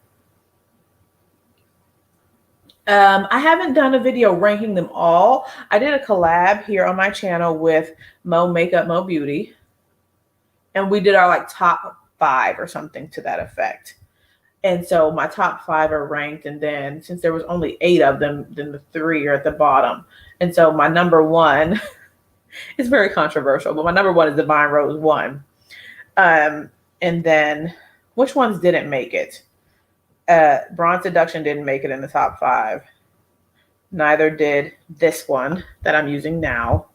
I haven't done a video ranking them all. I did a collab here on my channel with Mo Makeup, Mo Beauty. And we did our like top 5 or something to that effect. And so my top 5 are ranked. And then since there was only 8 of them, then the 3 are at the bottom. And so my number 1 is very controversial, but my number 1 is Divine Rose 1. And then which ones didn't make it? Bronze Seduction didn't make it in the top 5. Neither did this one that I'm using now.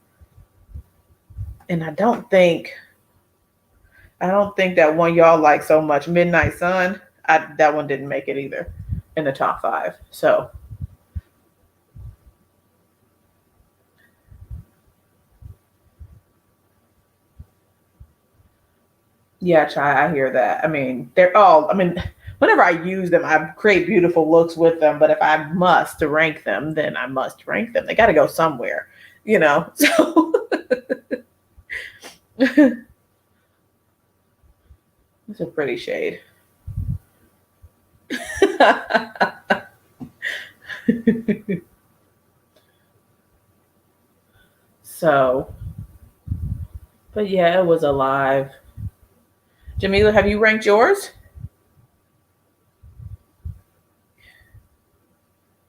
And I don't think that one y'all like so much, Midnight Sun, that one didn't make it either in the top 5. So yeah, Chai, I hear that. I mean, whenever I use them, I create beautiful looks with them. But if I must rank them, then I must rank them. They got to go somewhere, you know? So it's a pretty shade. So, but yeah, it was alive. Jamila, have you ranked yours?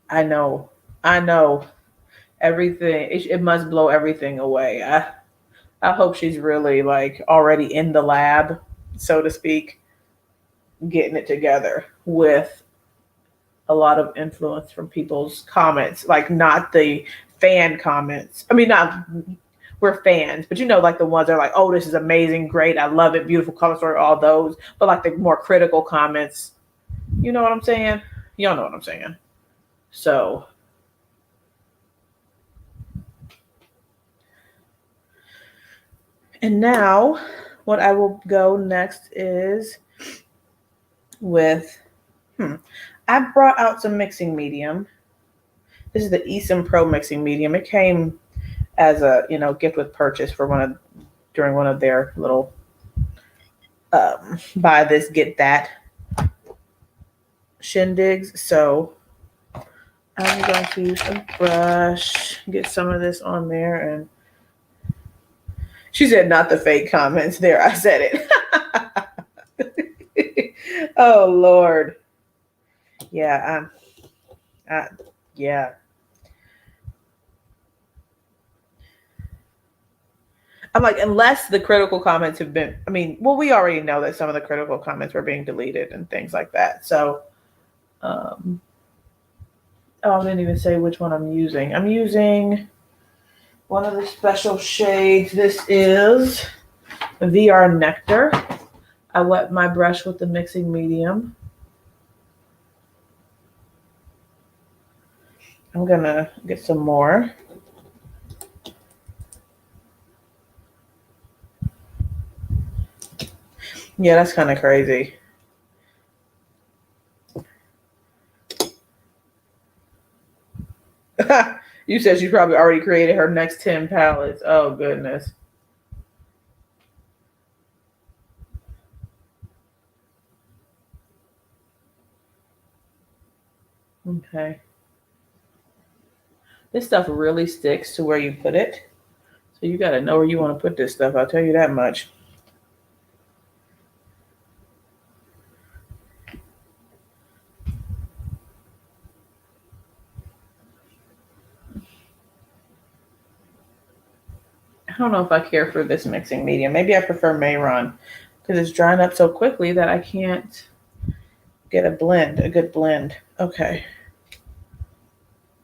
I know. everything. It must blow everything away. I hope she's really like already in the lab, so to speak, getting it together with a lot of influence from people's comments, like not the fan comments. I mean, not we're fans, but you know, like the ones that are like, oh, this is amazing, great, I love it, beautiful color story, all those. But like the more critical comments, you know what I'm saying? Y'all know what I'm saying. So and now what I will go next is with, I brought out some mixing medium. This is the Esom Pro mixing medium. It came as a, gift with purchase for during one of their little buy this, get that shindigs. So I'm going to use a brush, get some of this on there. And she said, not the fake comments. There, I said it. Oh, Lord. Yeah. Yeah. I'm like, unless the critical comments have been, we already know that some of the critical comments were being deleted and things like that. So, I didn't even say which one I'm using. I'm using one of the special shades. This is VR Nectar. I wet my brush with the mixing medium. I'm gonna get some more. Yeah, that's kind of crazy. You said she probably already created her next 10 palettes. Oh, goodness. Okay. This stuff really sticks to where you put it. So you got to know where you want to put this stuff. I'll tell you that much. I don't know if I care for this mixing medium. Maybe I prefer Mayron because it's drying up so quickly that I can't get a good blend. Okay.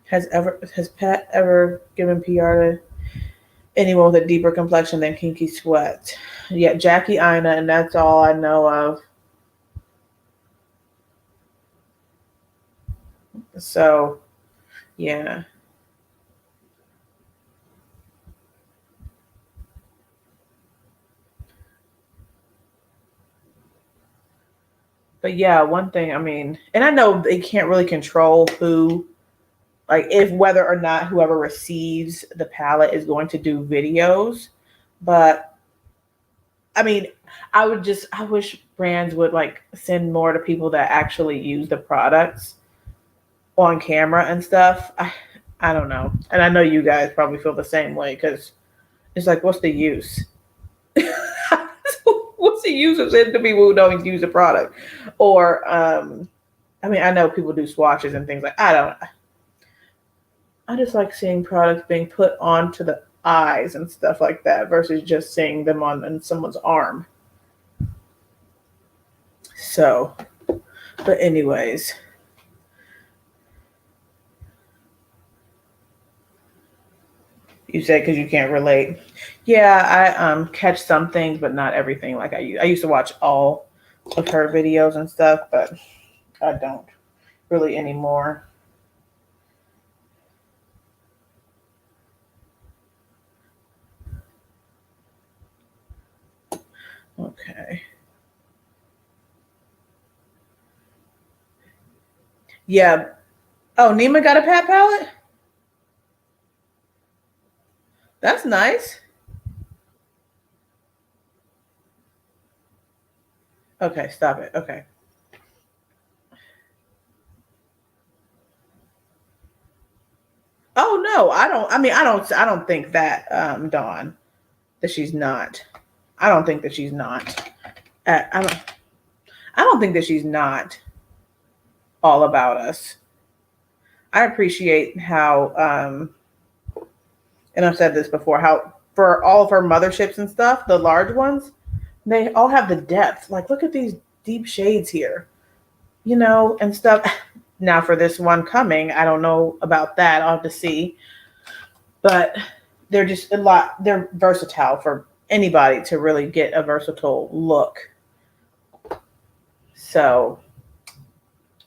Has Pat ever given PR to anyone with a deeper complexion than Kinky Sweat? Yeah, Jackie Ina, and that's all I know of. So, yeah. But yeah, one thing, and I know they can't really control whether or not whoever receives the palette is going to do videos. But I wish brands would send more to people that actually use the products on camera and stuff. I don't know. And I know you guys probably feel the same way because it's like, what's the use? What's the use of sending to people who don't use the product? Or, I know people do swatches and things I just like seeing products being put onto the eyes and stuff like that versus just seeing them on someone's arm. So, but anyways. You say because you can't relate. Yeah, I catch some things, but not everything like I used to watch all of her videos and stuff, but I don't really anymore. Okay. Yeah. Oh, Nima got a Pat palette? That's nice. Okay, stop it. Okay. Oh no, I don't think that Dawn, that she's not. I don't think that she's not. I don't think that she's not all about us. I appreciate how and I've said this before, how for all of her motherships and stuff, the large ones, they all have the depth. Like, look at these deep shades here, you know, and stuff. Now for this one coming, I don't know about that. I'll have to see. But they're just they're versatile for anybody to really get a versatile look. So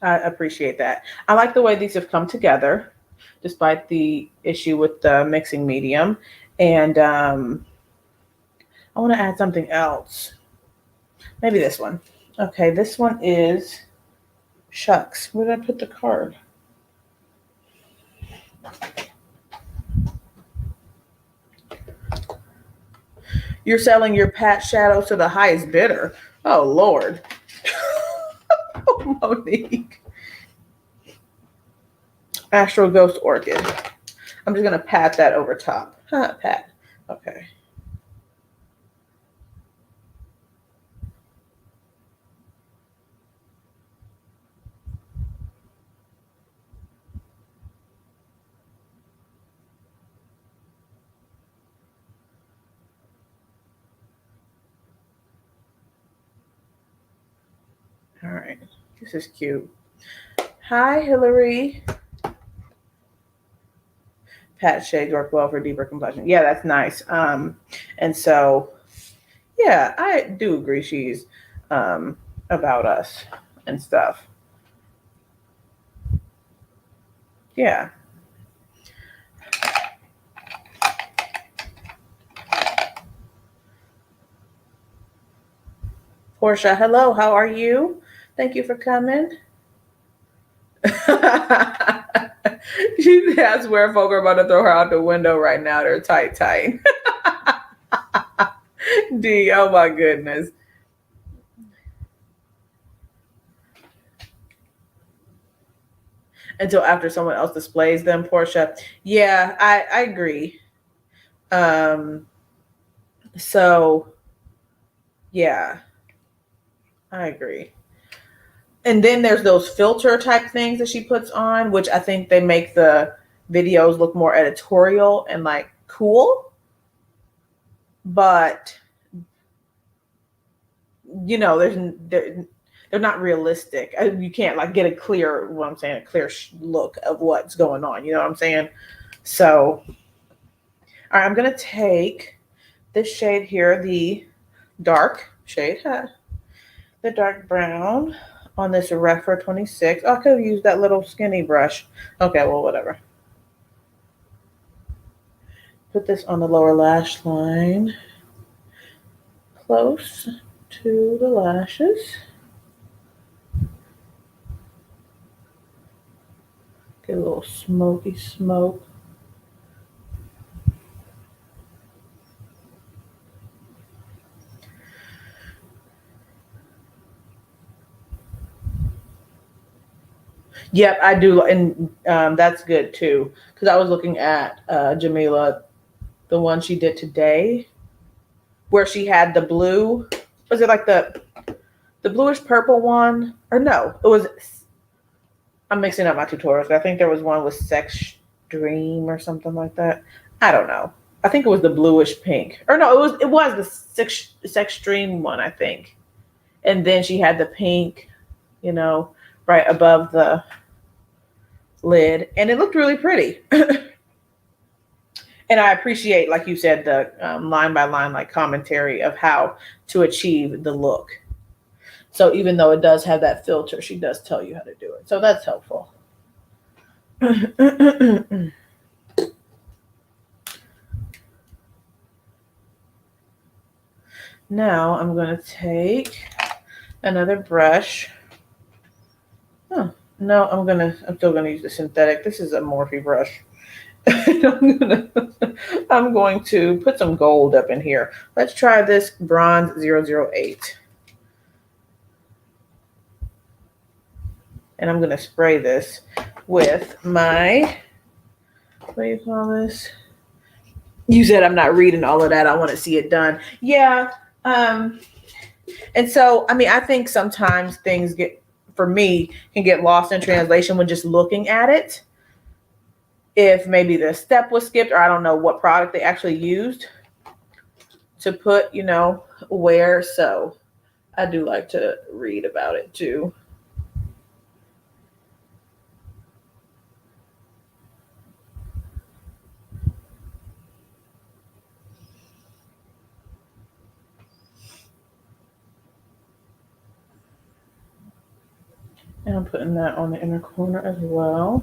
I appreciate that. I like the way these have come together, despite the issue with the mixing medium. And I want to add something else. Maybe this one. Okay, this one is, shucks, where did I put the card? You're selling your Pat shadows to the highest bidder. Oh, Lord. Oh, Monique. Astro Ghost Orchid. I'm just going to pat that over top. Pat. Okay. All right. This is cute. Hi, Hillary. Pat shades work well for deeper complexion. Yeah, that's nice. And so, yeah, I do agree she's about us and stuff. Yeah. Portia, hello, how are you? Thank you for coming. She asked where folk are about to throw her out the window right now. They're tight. D, oh my goodness. Until after someone else displays them, Portia. Yeah, I agree. So, yeah, I agree. And then there's those filter type things that she puts on, which I think they make the videos look more editorial and like cool. But, you know, they're not realistic. You can't like get a clear, what I'm saying, a clear look of what's going on. You know what I'm saying? So, all right, I'm going to take this shade here, the dark shade, the dark brown on this Refer 26. Oh, I could have used that little skinny brush. Okay, well, whatever. Put this on the lower lash line, close to the lashes. Get a little smoky smoke. Yep, I do, and that's good too. Because I was looking at Jamila, the one she did today, where she had the blue. Was it like the bluish purple one? Or no, it was. I'm mixing up my tutorials. I think there was one with Sex Dream or something like that. I don't know. I think it was the bluish pink. Or no, it was the Sex Dream one, I think. And then she had the pink, you know, right above the lid, and it looked really pretty. And I appreciate, like you said, the line by line like commentary of how to achieve the look. So even though it does have that filter, she does tell you how to do it. So that's helpful. Now I'm going to take another brush. No, I'm still gonna use the synthetic. This is a Morphe brush. I'm going to put some gold up in here. Let's try this bronze 008. And I'm gonna spray this with my, what do you call this? You said I'm not reading all of that. I want to see it done. Yeah. And so, I mean, I think sometimes things for me, can get lost in translation when just looking at it. if maybe the step was skipped, or I don't know what product they actually used to put, you know, where. So I do like to read about it too. And I'm putting that on the inner corner as well.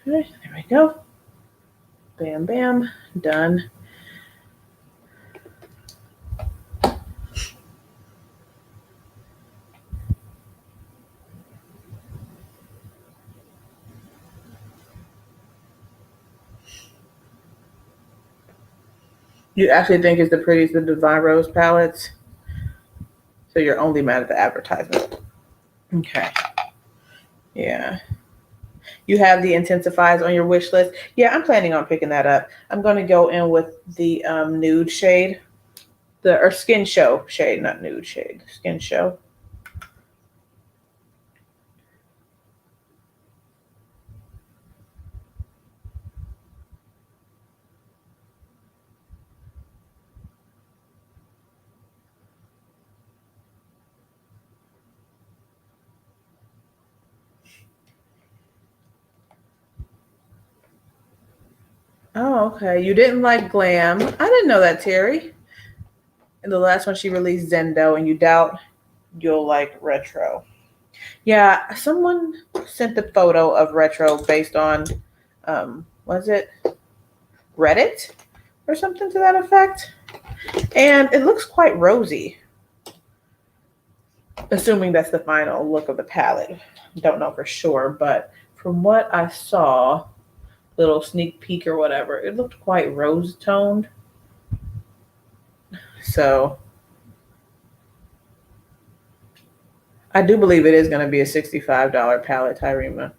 Okay, there we go. Bam, bam, done. You actually think it's the prettiest of the Divine Rose palettes? So you're only mad at the advertisement. Okay. Yeah. You have the intensifiers on your wish list. Yeah, I'm planning on picking that up. I'm going to go in with the nude shade, or Skin Show shade, not nude shade, Skin Show. Oh, okay. You didn't like Glam. I didn't know that, Terry. And the last one she released, Zendo, and you doubt you'll like Retro. Yeah, someone sent the photo of Retro based on, was it Reddit or something to that effect? And it looks quite rosy. Assuming that's the final look of the palette. Don't know for sure, but from what I saw, little sneak peek or whatever, it looked quite rose toned. So I do believe it is going to be a $65 palette, Tyrema,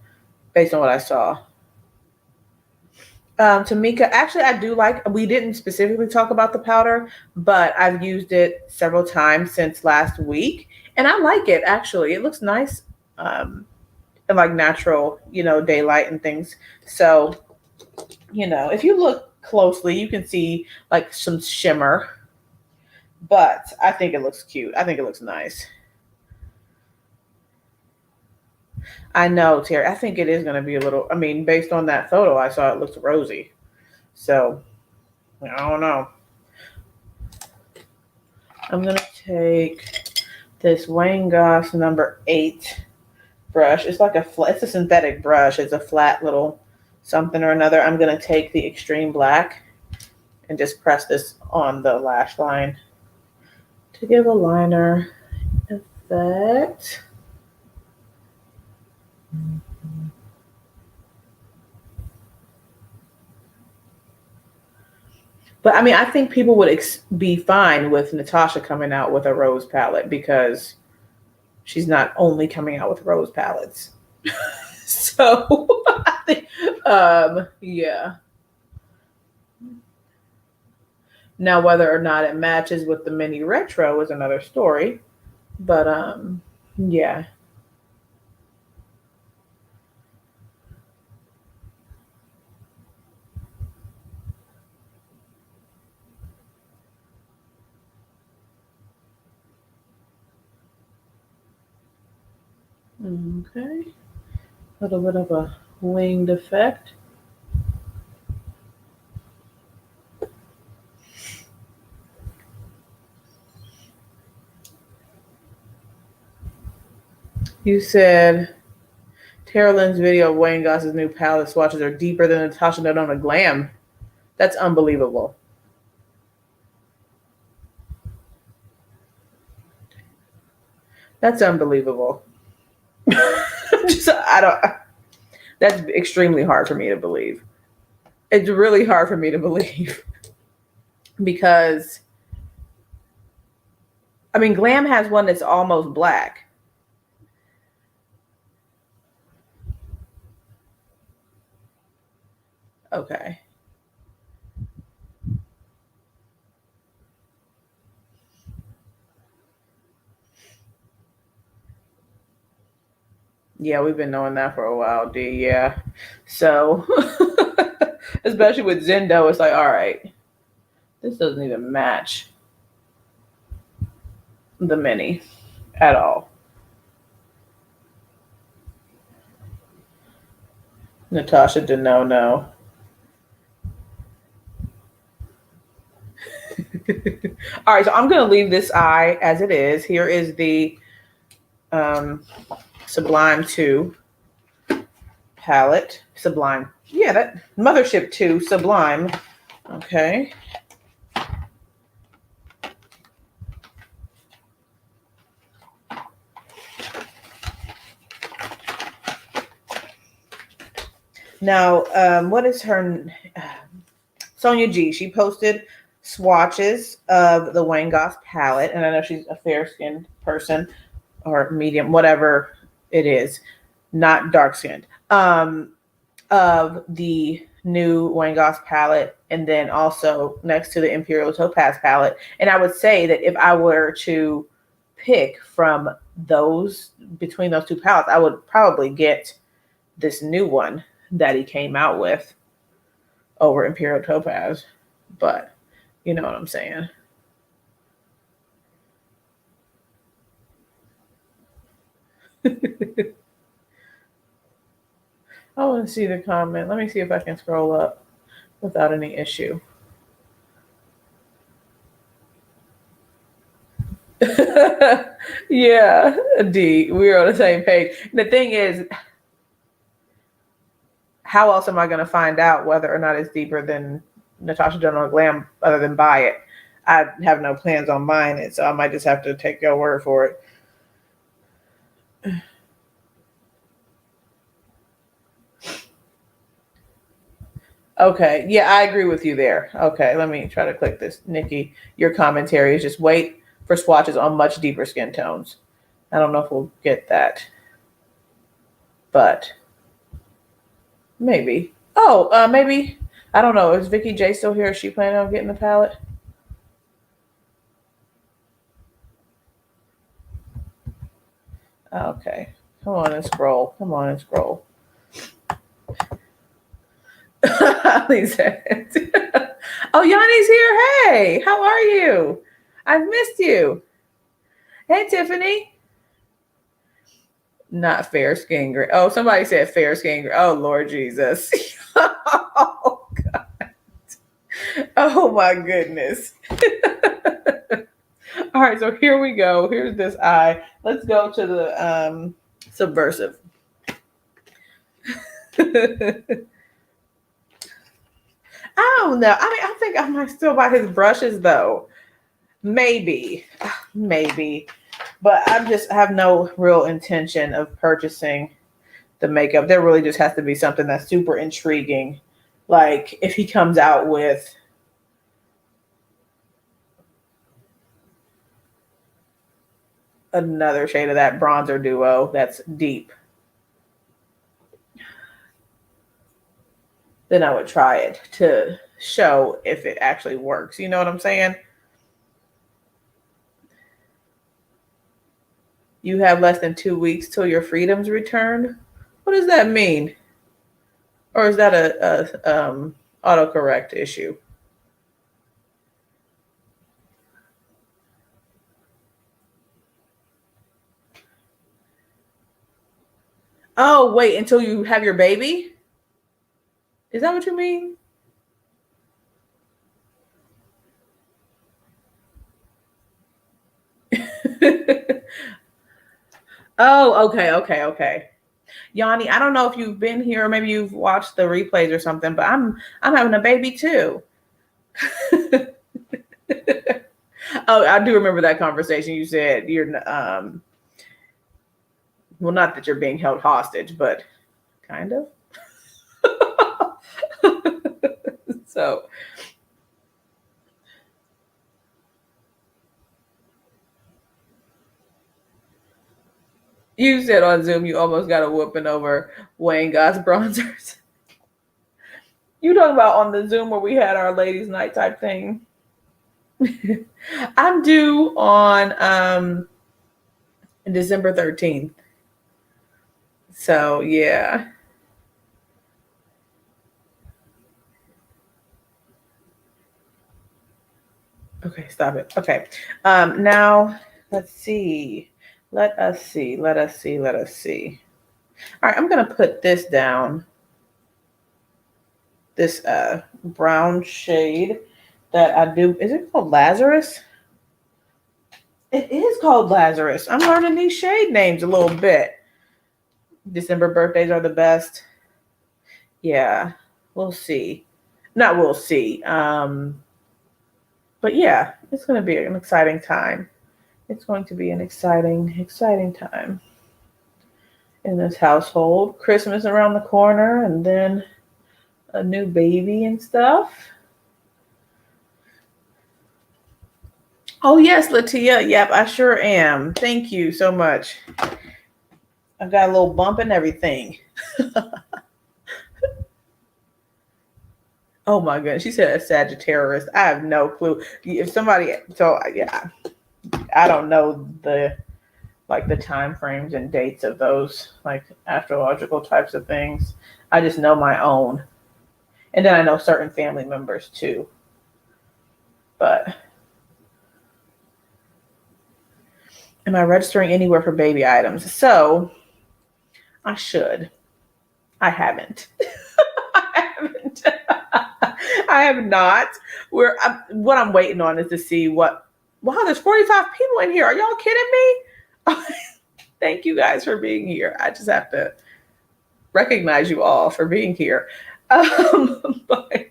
based on what I saw. Tamika, actually, I do like, we didn't specifically talk about the powder, but I've used it several times since last week. And I like it, actually. It looks nice, and like natural, you know, daylight and things. So, you know, if you look closely, you can see like some shimmer. But I think it looks cute. I think it looks nice. I know, Terry. I think it is going to be a little, I mean, based on that photo I saw, it looks rosy. So, I don't know. I'm going to take this Wayne Goss number 8 brush. It's like it's a synthetic brush. It's a flat little something or another. I'm going to take the Extreme Black and just press this on the lash line to give a liner effect. But I mean, I think people would be fine with Natasha coming out with a rose palette because she's not only coming out with rose palettes. So, I think, yeah. Now, whether or not it matches with the mini retro is another story. But, yeah. Okay. A little bit of a winged effect. You said Tara Lynn's video of Wayne Goss's new palette swatches are deeper than Natasha Denona Glam. That's unbelievable. That's unbelievable. I don't. That's extremely hard for me to believe. It's really hard for me to believe because, I mean, Glam has one that's almost black. Okay. Yeah, we've been knowing that for a while, D. Yeah. So, Especially with Zendo, it's like, all right, this doesn't even match the mini at all. Natasha no. All right, so I'm going to leave this eye as it is. Here is the Sublime 2 palette. Sublime. Yeah, that Mothership 2 Sublime. Okay. Now, what is her? Sonia G. She posted swatches of the Wayne Goss palette, and I know she's a fair-skinned person or medium, whatever it is, not dark-skinned. Of the new Wayne Goss palette, and then also next to the Imperial Topaz palette. And I would say that if I were to pick from those, between those two palettes, I would probably get this new one that he came out with over Imperial Topaz. But you know what I'm saying. I want to see the comment. Let me see if I can scroll up without any issue. Yeah, D, we're on the same page. The thing is, how else am I going to find out whether or not it's deeper than Natasha Denona Glam other than buy it? I have no plans on buying it, so I might just have to take your word for it. Okay, yeah, I agree with you there. Okay, let me try to click this. Nikki, your commentary is just wait for swatches on much deeper skin tones. I don't know if we'll get that, but maybe. Oh, maybe. I don't know. Is Vicky J still here? Is she planning on getting the palette? Okay, come on and scroll. Come on and scroll. Lisa. Oh, Yanni's here. Hey, how are you? I've missed you. Hey, Tiffany. Not fair skin gray. Oh, somebody said fair skin gray. Oh, Lord Jesus. Oh, God. Oh, my goodness. All right, so here we go. Here's this eye. Let's go to the Subversive. I don't know. I mean, I think I might still buy his brushes though. Maybe. But I just have no real intention of purchasing the makeup. There really just has to be something that's super intriguing. Like if he comes out with another shade of that bronzer duo that's deep, then I would try it to show if it actually works. You know what I'm saying? You have less than 2 weeks till your freedoms return. What does that mean? Or is that a autocorrect issue? Oh, wait until you have your baby? Is that what you mean? Oh, okay. Yanni, I don't know if you've been here or maybe you've watched the replays or something, but I'm having a baby too. Oh, I do remember that conversation. You said you're well, not that you're being held hostage, but kind of. So you said on Zoom you almost got a whooping over Wayne Goss bronzers. You talking about on the Zoom where we had our ladies' night type thing? I'm due on December 13th. So yeah. Okay, stop it. Okay. Now let's see. Let us see. Let us see. Let us see. All right, I'm gonna put this down. This brown shade that I do. Is it called Lazarus? It is called Lazarus. I'm learning these shade names a little bit. December birthdays are the best. Yeah, we'll see. Not we'll see. But yeah, it's going to be an exciting time. It's going to be an exciting time in this household. Christmas around the corner, and then a new baby and stuff. Oh yes, Latia. Yep, I sure am. Thank you so much. I've got a little bump and everything. Oh my goodness, she said a Sagittarius. I have no clue. If somebody, so yeah, I don't know the time frames and dates of those like astrological types of things. I just know my own, and then I know certain family members too. But am I registering anywhere for baby items? So I should. I haven't. I haven't. I have not. What I'm waiting on is to see what. Wow, there's 45 people in here. Are y'all kidding me? Thank you guys for being here. I just have to recognize you all for being here. But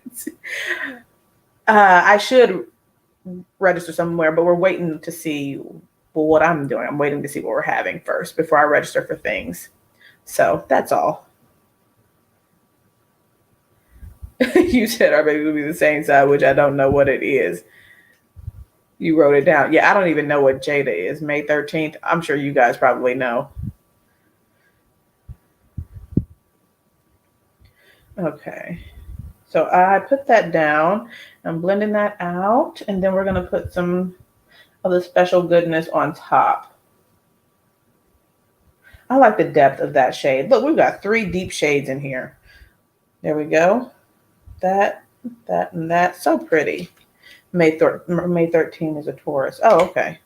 I should register somewhere, but we're waiting to see what I'm doing. I'm waiting to see what we're having first before I register for things. So that's all. You said our baby will be the same side, which I don't know what it is. You wrote it down. Yeah, I don't even know what Jada is. May 13th. I'm sure you guys probably know. Okay. So I put that down. I'm blending that out. And then we're going to put some of the special goodness on top. I like the depth of that shade. Look, we've got 3 deep shades in here. There we go. That, and that. So pretty. May 13 is a Taurus. Oh, okay.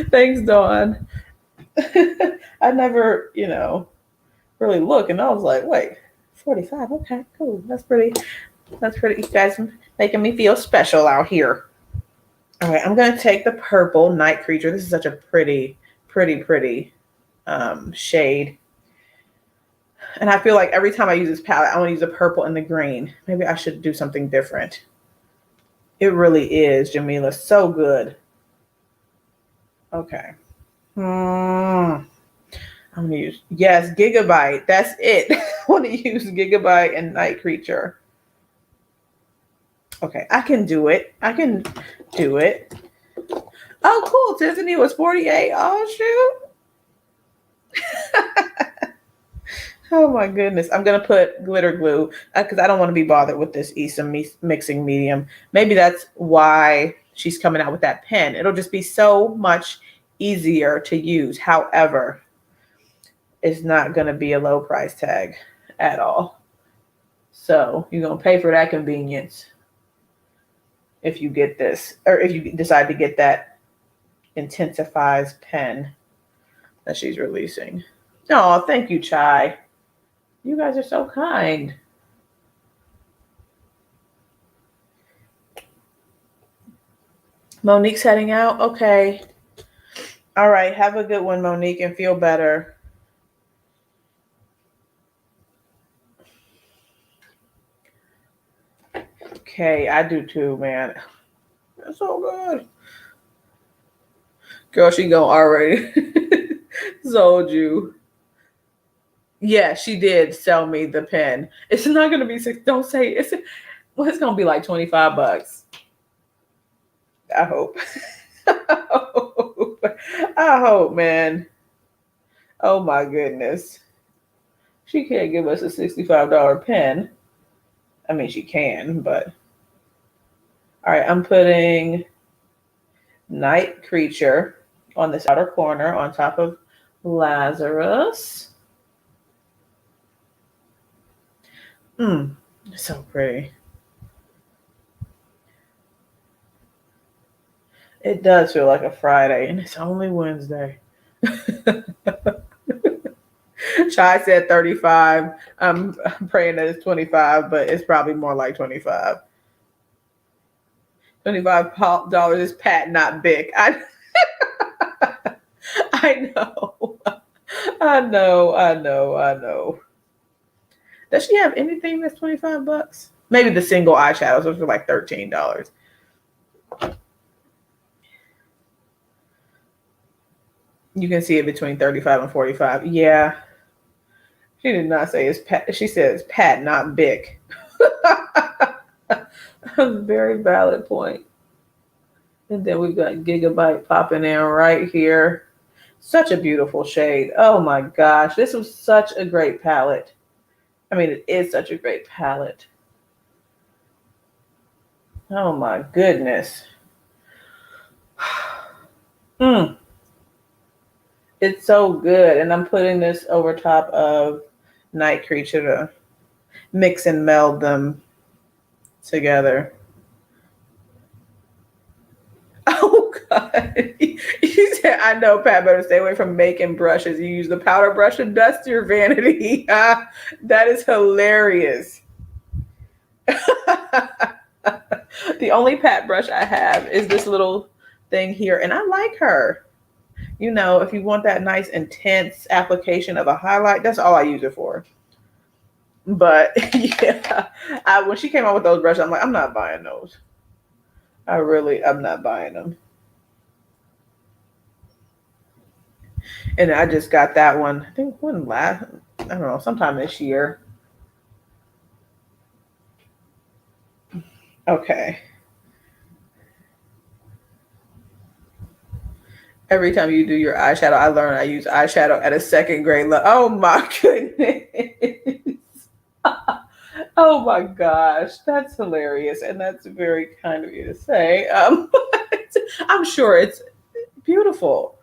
Thanks, Dawn. I never, really look, and I was like, wait, 45. Okay, cool. That's pretty. That's pretty. You guys making me feel special out here. All right, I'm gonna take the purple Night Creature. This is such a pretty shade. And I feel like every time I use this palette, I want to use the purple and the green. Maybe I should do something different. It really is, Jamila. So good. Okay. I'm going to use, yes, Gigabyte. That's it. I want to use Gigabyte and Night Creature. Okay, I can do it. I can do it. Oh, cool. Tiffany was 48. Oh, shoot. Oh my goodness. I'm going to put glitter glue because I don't want to be bothered with this Issa mixing medium. Maybe that's why she's coming out with that pen. It'll just be so much easier to use. However, it's not going to be a low price tag at all. So you're going to pay for that convenience if you get this, or if you decide to get that intensifies pen that she's releasing. Oh, thank you, Chai. You guys are so kind. Monique's heading out. Okay. All right. Have a good one, Monique, and feel better. Okay, I do too, man. That's so good. Girl, she gonna already sold you. Yeah, she did sell me the pen. It's not gonna be $6. Don't say it's. Well, it's gonna be like $25. I hope. I hope, man. Oh my goodness. She can't give us a $65 pen. I mean, she can, but. All right, I'm putting Night Creature on this outer corner on top of Lazarus. So pretty. It does feel like a Friday, and it's only Wednesday. Chai said 35. I'm praying that it's 25, but it's probably more like 25. $25 is Pat, not Bic. I know. I know. Does she have anything that's $25? Maybe the single eyeshadows, which are like $13. You can see it between 35 and 45. Yeah. She did not say it's Pat. She said it's Pat, not Bic. A very valid point. And then we've got Gigabyte popping in right here. Such a beautiful shade. Oh my gosh. This was such a great palette. I mean, it is such a great palette. Oh my goodness. It's so good. And I'm putting this over top of Night Creature to mix and meld them together. Oh God. You said, I know, Pat, better stay away from making brushes. You use the powder brush to dust your vanity. That is hilarious. The only Pat brush I have is this little thing here, and I like her. You know, if you want that nice intense application of a highlight, that's all I use it for. But yeah, when she came out with those brushes, I'm like, I'm not buying those. I'm not buying them. And I just got that one, I think I don't know, sometime this year. Okay. Every time you do your eyeshadow, I learn I use eyeshadow at a second grade level. Oh my goodness. Oh my gosh. That's hilarious. And that's very kind of you to say. I'm sure it's beautiful.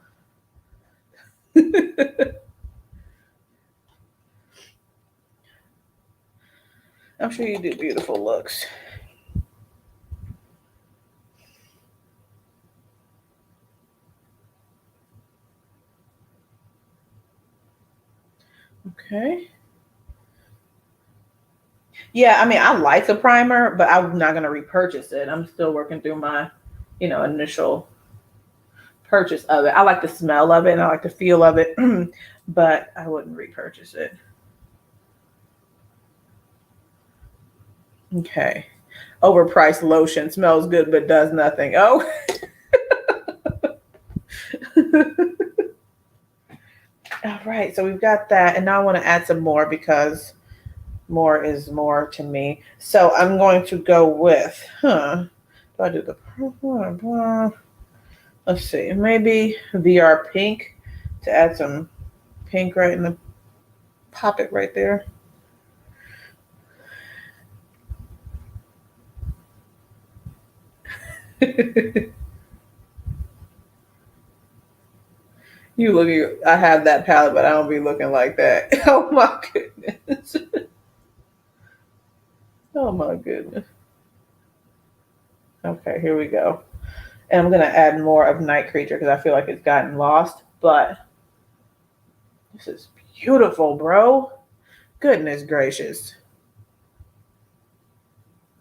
I'm sure you do beautiful looks. Okay. Yeah, I mean, I like the primer, but I'm not going to repurchase it. I'm still working through my, initial purchase of it. I like the smell of it and I like the feel of it, but I wouldn't repurchase it. Okay. Overpriced lotion, smells good but does nothing. Oh. All right, so we've got that, and now I want to add some more because more is more to me. So I'm going to go with, do I do the purple? Let's see, maybe VR pink to add some pink right in the pocket right there. You looking, I have that palette, but I don't be looking like that. Oh my goodness. Oh my goodness. Okay, here we go. And I'm going to add more of Night Creature because I feel like it's gotten lost. But this is beautiful, bro. Goodness gracious.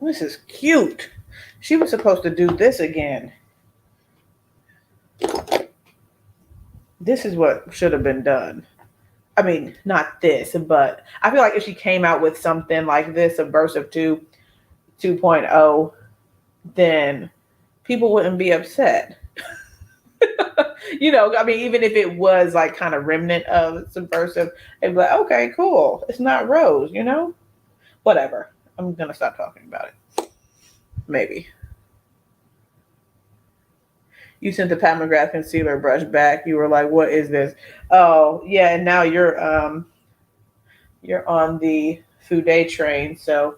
This is cute. She was supposed to do this again. This is what should have been done. I mean, not this, but I feel like if she came out with something like this, Subversive 2 2.0, then people wouldn't be upset. I mean, even if it was like kind of remnant of Subversive, they'd be like, okay, cool. It's not Rose, Whatever. I'm going to stop talking about it. Maybe. You sent the Pat McGrath concealer brush back. You were like, what is this? Oh, yeah, and now you're on the Fude train, so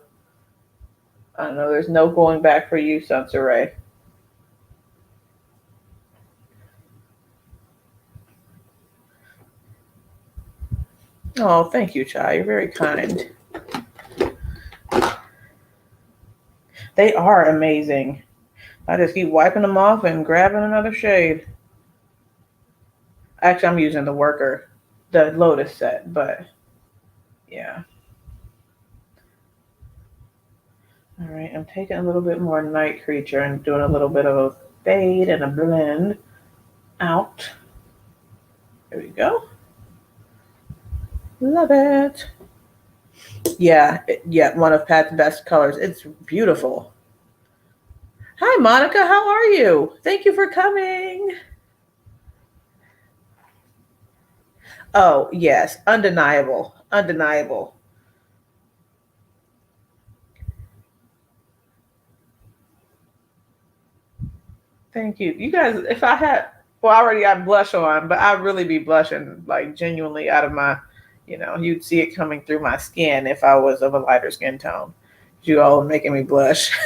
I don't know, there's no going back for you, Sunsaray. Oh, thank you, Chai. You're very kind. They are amazing. I just keep wiping them off and grabbing another shade. Actually, I'm using the Worker, the Lotus set, but yeah. All right, I'm taking a little bit more Night Creature and doing a little bit of a fade and a blend out. There we go. Love it. Yeah, one of Pat's best colors. It's beautiful. Hi, Monica. How are you? Thank you for coming. Oh, yes. Undeniable. Undeniable. Thank you. You guys, if I had, well, already I blush on, but I'd really be blushing like genuinely out of my, you'd see it coming through my skin if I was of a lighter skin tone. You all are making me blush.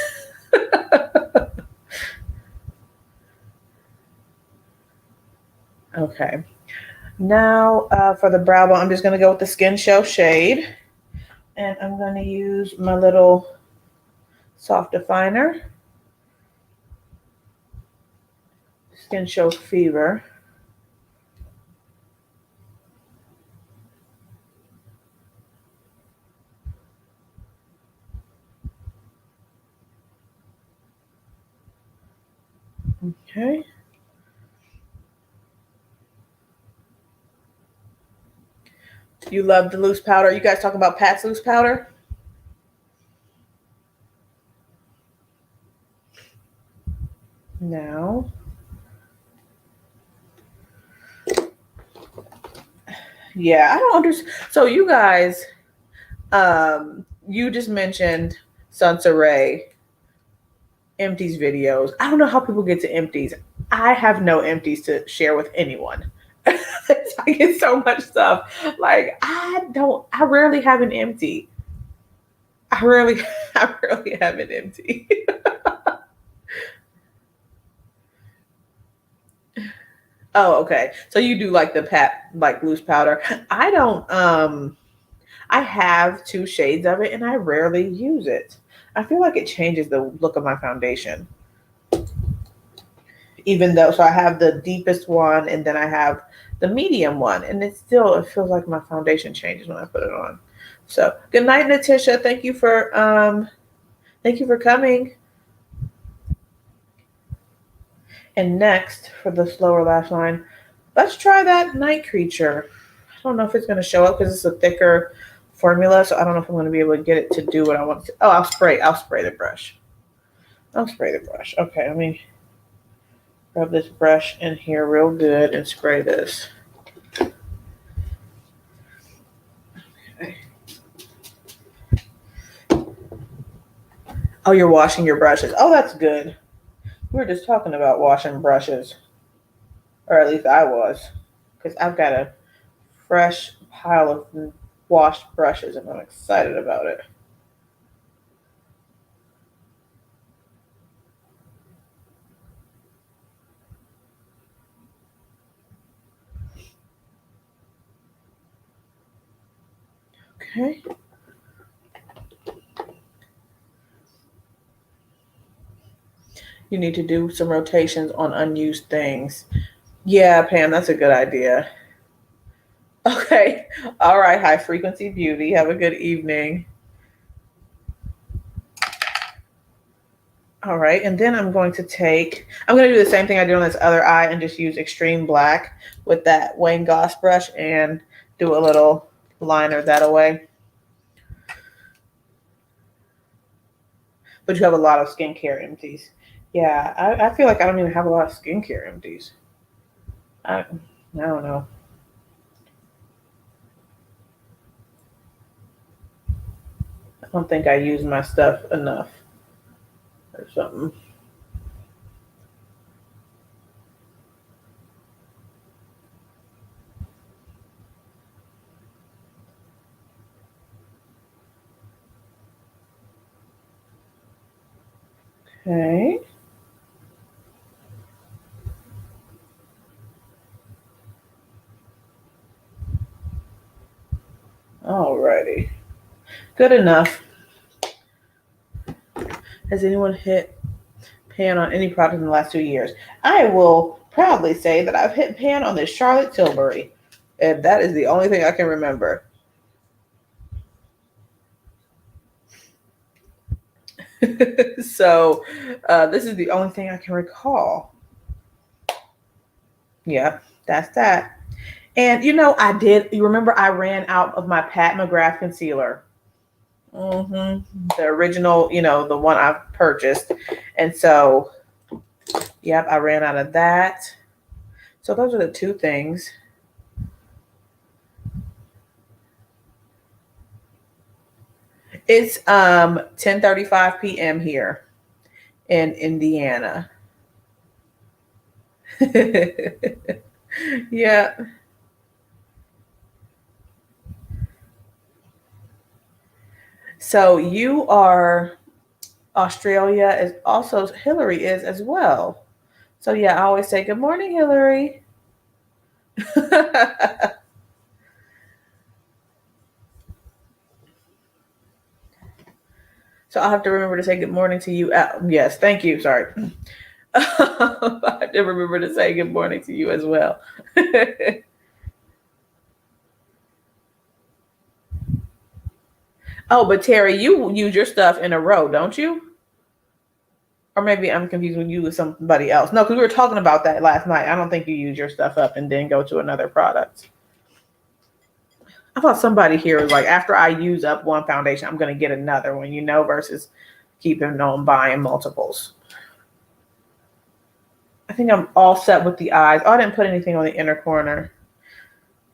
Okay. Now for the brow bone, I'm just going to go with the Skin Show shade. And I'm going to use my little soft definer. Skin Show Fever. Okay. You love the loose powder. You guys talking about Pat's loose powder? Now. Yeah, I don't understand. So you guys, you just mentioned Sansaray empties videos. I don't know how people get to empties. I have no empties to share with anyone. I get so much stuff. Like I rarely have an empty. I rarely have an empty. Oh, okay. So you do like the Pat like loose powder. I don't I have 2 shades of it and I rarely use it. I feel like it changes the look of my foundation. Even though, so I have the deepest one and then I have the medium one, and it feels like my foundation changes when I put it on. So good night, Natisha. Thank you for coming. And next for the slower lash line, let's try that Night Creature. I don't know if it's going to show up because it's a thicker formula, so I don't know if I'm going to be able to get it to do what I want to. Oh, I'll spray the brush. Okay, let me rub this brush in here real good and spray this. Okay. Oh, you're washing your brushes. Oh, that's good. We were just talking about washing brushes, or at least I was, because I've got a fresh pile of washed brushes and I'm excited about it. Okay. You need to do some rotations on unused things. Yeah, Pam, that's a good idea. Okay. All right, High Frequency Beauty. Have a good evening. All right, and then I'm going to do the same thing I did on this other eye and just use Extreme Black with that Wayne Goss brush and do a little liner that away. But you have a lot of skincare empties. Yeah, I feel like I don't even have a lot of skincare empties. I don't know. I don't think I use my stuff enough or something. Okay. Alrighty. Good enough. Has anyone hit pan on any product in the last 2 years. I will proudly say that I've hit pan on this Charlotte Tilbury, and that is the only thing I can remember. So this is the only thing I can recall. Yeah, that's that. And you remember I ran out of my Pat McGrath concealer. The original, the one I purchased. And so, yep, I ran out of that. So those are the two things. It's 10:35 p.m. here in Indiana. Yeah. So you are Australia is also Hillary is as well. So yeah, I always say good morning, Hillary. So I'll have to remember to say good morning to you. Yes, thank you. Sorry. I have to remember to say good morning to you as well. Oh, but Terry, you use your stuff in a row, don't you? Or maybe I'm confused with you with somebody else. No, because we were talking about that last night. I don't think you use your stuff up and then go to another product. I thought somebody here was like, after I use up one foundation, I'm going to get another one, versus keeping on buying multiples. I think I'm all set with the eyes. Oh, I didn't put anything on the inner corner.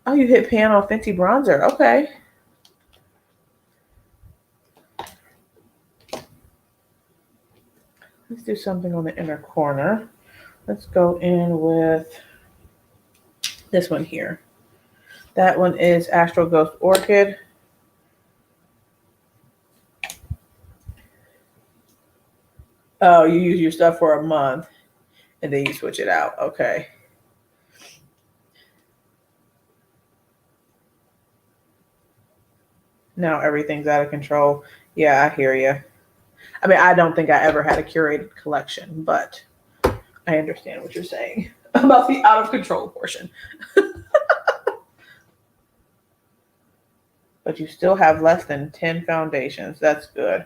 Oh, you hit pan on Fenty bronzer. Okay. Let's do something on the inner corner. Let's go in with this one here. That one is Astral Ghost Orchid. Oh, you use your stuff for a month and then you switch it out. Okay. Now everything's out of control. Yeah, I hear you. I mean, I don't think I ever had a curated collection, but I understand what you're saying about the out of control portion. But you still have less than 10 foundations. That's good.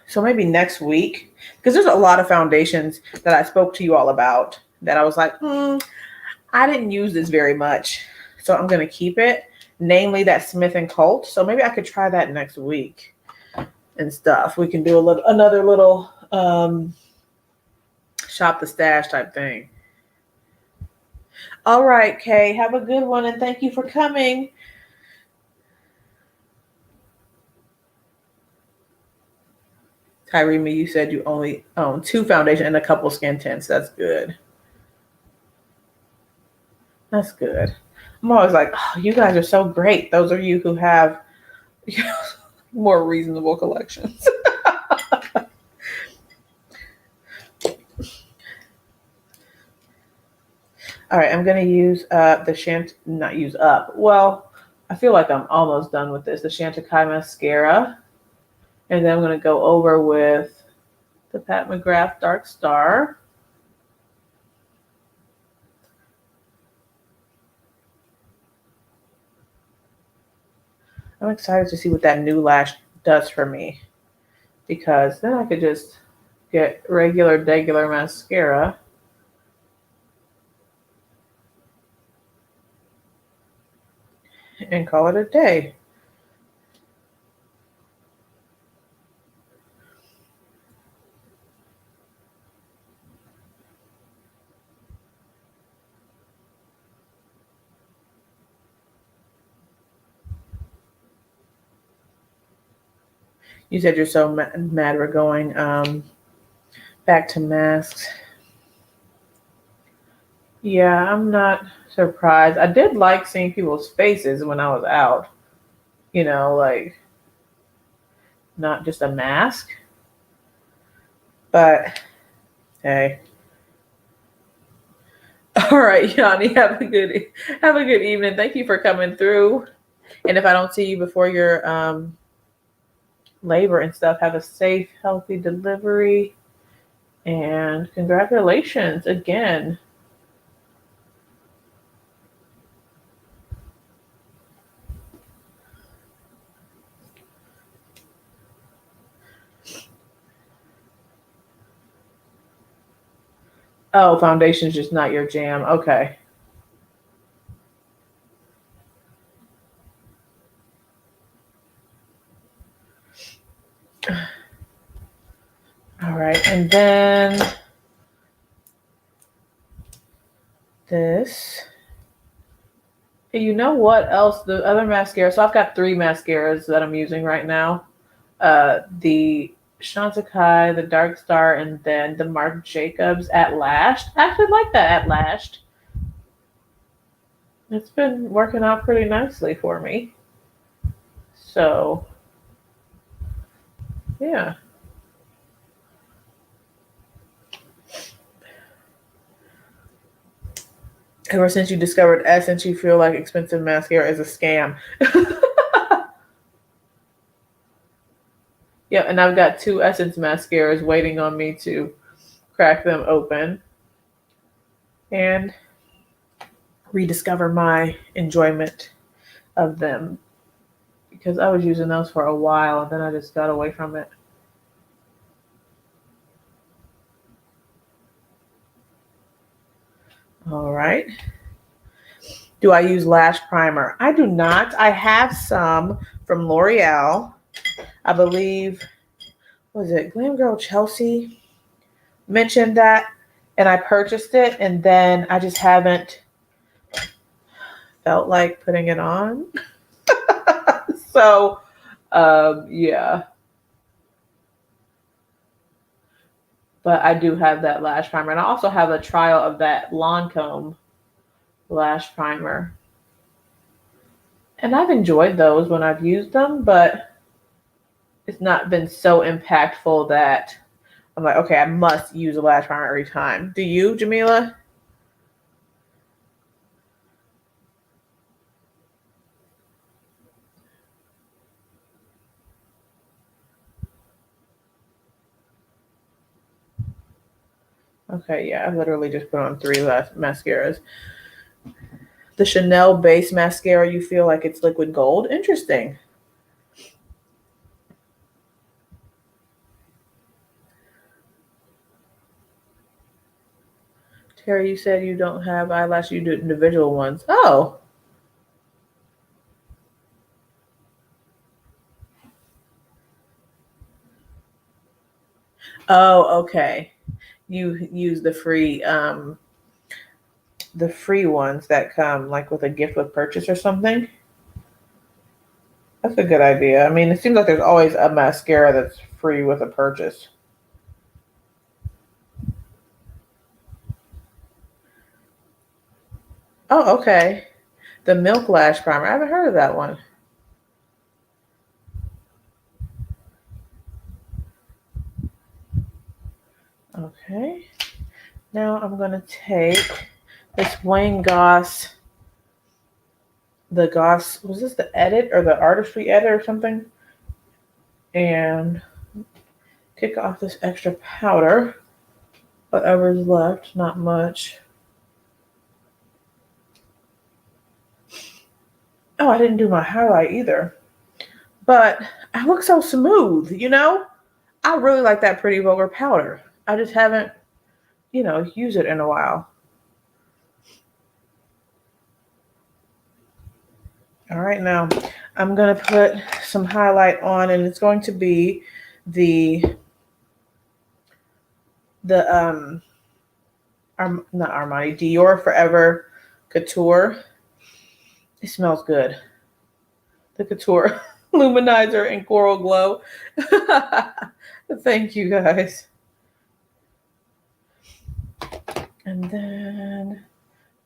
So maybe next week, because there's a lot of foundations that I spoke to you all about that I was like, I didn't use this very much. So I'm going to keep it, namely that Smith & Colt. So maybe I could try that next week and stuff. We can do another little shop the stash type thing. All right, Kay, have a good one. And thank you for coming. Tyree, you said you only own 2 foundation and a couple skin tints. That's good. That's good. I'm always like, oh, you guys are so great. Those are you who have more reasonable collections. All right, I'm going to use not use up. Well, I feel like I'm almost done with this. The Chantecaille mascara. And then I'm going to go over with the Pat McGrath Dark Star. I'm excited to see what that new lash does for me, because then I could just get regular mascara and call it a day. You said you're so mad we're going back to masks. Yeah, I'm not surprised. I did like seeing people's faces when I was out. Like not just a mask. But hey, All right, Yanni, have a good evening. Thank you for coming through. And if I don't see you before your labor and stuff, have a safe, healthy delivery. And congratulations again. Oh, foundation's just not your jam. Okay. All right, and then this. You know what else? The other mascara. So I've got 3 mascaras that I'm using right now. The Chantecaille, the Dark Star, and then the Marc Jacobs at Lash'd. I actually like that at Lash'd. It's been working out pretty nicely for me. So, yeah. Ever since you discovered Essence, you feel like expensive mascara is a scam. Yeah, and I've got 2 Essence mascaras waiting on me to crack them open and rediscover my enjoyment of them, because I was using those for a while and then I just got away from it. All right. Do I use Lash Primer? I do not. I have some from L'Oreal. I believe, was it Glam Girl Chelsea mentioned that, and I purchased it, and then I just haven't felt like putting it on. So, yeah. But I do have that Lash Primer, and I also have a trial of that Lancome Lash Primer. And I've enjoyed those when I've used them, but it's not been so impactful that I'm like, okay, I must use a lash primer every time. Do you, Jamila? Okay, yeah, I literally just put on 3 mascaras. The Chanel base mascara, you feel like it's liquid gold? Interesting. Terry, you said you don't have eyelash, you do individual ones. Oh. Oh, okay. You use the free ones that come like with a gift with purchase or something. That's a good idea. I mean, it seems like there's always a mascara that's free with a purchase. Oh, okay. The Milk Lash Primer. I haven't heard of that one. Okay. Now I'm going to take this Wayne Goss, was this the edit or the artistry edit or something? And kick off this extra powder. Whatever's left, not much. Oh, I didn't do my highlight either. But I look so smooth, you know? I really like that Pretty Vulgar powder. I just haven't, used it in a while. All right, now I'm going to put some highlight on, and it's going to be not Armani, Dior Forever Couture. It smells good. The Couture Luminizer and Coral Glow. Thank you, guys. And then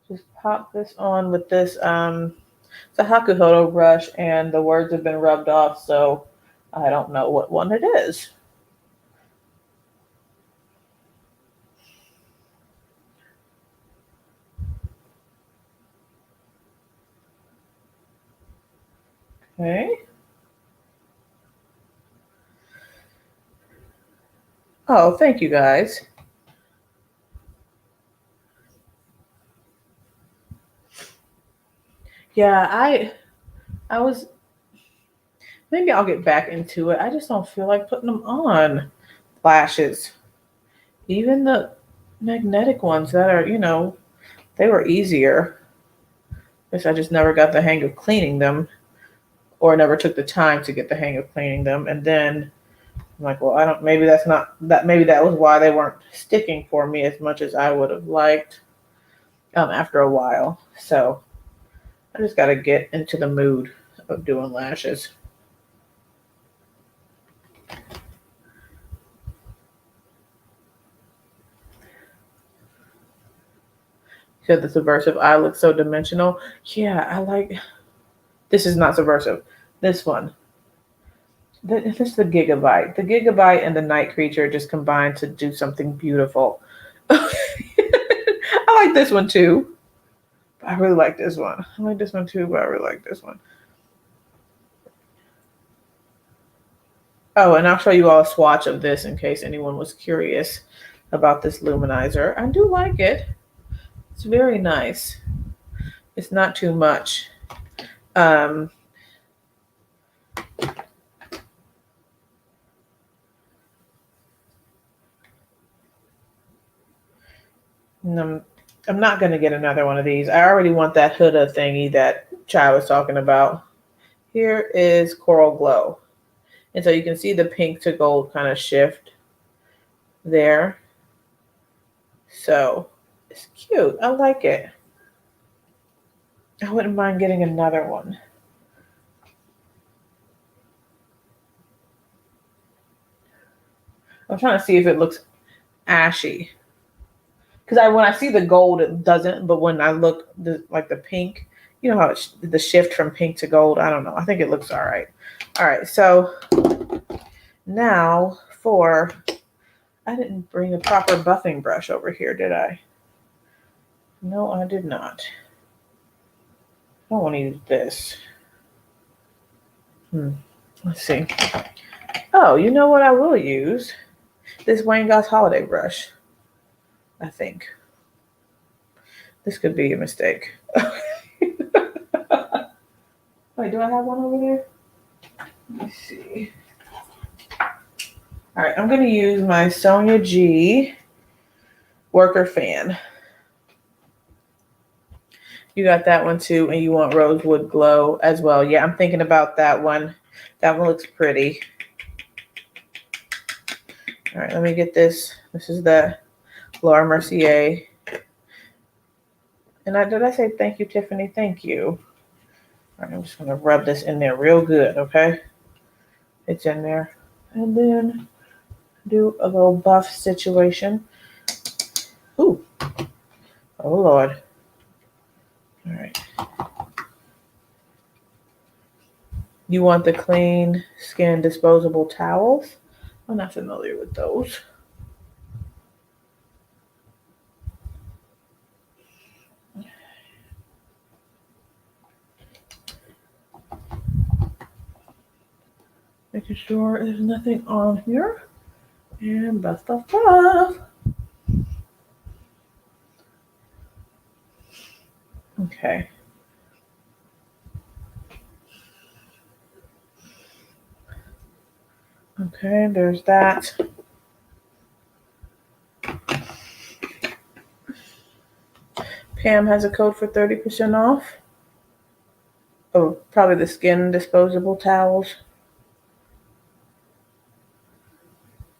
just pop this on with this. It's a Hakuhodo brush, and the words have been rubbed off, so I don't know what one it is. Okay. Oh, thank you guys. Yeah, I was, maybe I'll get back into it. I just don't feel like putting them on. Lashes. Even the magnetic ones that are, they were easier. Guess I just never got the hang of cleaning them, or never took the time to get the hang of cleaning them. And then I'm like, well, maybe that's not that. Maybe that was why they weren't sticking for me as much as I would have liked after a while. So I just got to get into the mood of doing lashes. Said the subversive eye looks so dimensional. Yeah, I like. This is not subversive. This one. This is the Gigabyte. The Gigabyte and the Night Creature just combined to do something beautiful. I like this one too. I really like this one. I like this one too, but I really like this one. Oh, and I'll show you all a swatch of this in case anyone was curious about this luminizer. I do like it. It's very nice. It's not too much. I'm not going to get another one of these. I already want that Huda thingy that Chai was talking about. Here is Coral Glow. And so you can see the pink to gold kind of shift there. So it's cute. I like it. I wouldn't mind getting another one. I'm trying to see if it looks ashy. Because when I see the gold, it doesn't. But when I look like the pink, you know how the shift from pink to gold, I don't know. I think it looks all right. All right, so now I didn't bring a proper buffing brush over here, did I? No, I did not. I don't want to use this. Let's see. Oh, you know what I will use? This Wayne Goss Holiday brush. I think. This could be a mistake. Wait, do I have one over there? Let me see. All right, I'm going to use my Sonia G Worker Fan. You got that one too, and you want Rosewood Glow as well. Yeah, I'm thinking about that one. That one looks pretty. All right, let me get this. This is the Laura Mercier. And did I say thank you, Tiffany? Thank you. All right, I'm just going to rub this in there real good, okay? It's in there. And then do a little buff situation. Ooh. Oh, Lord. All right. You want the clean skin disposable towels? I'm not familiar with those. Making sure there's nothing on here. And best of luck. Okay. Okay, there's that. Pam has a code for 30% off. Oh, probably the skin disposable towels.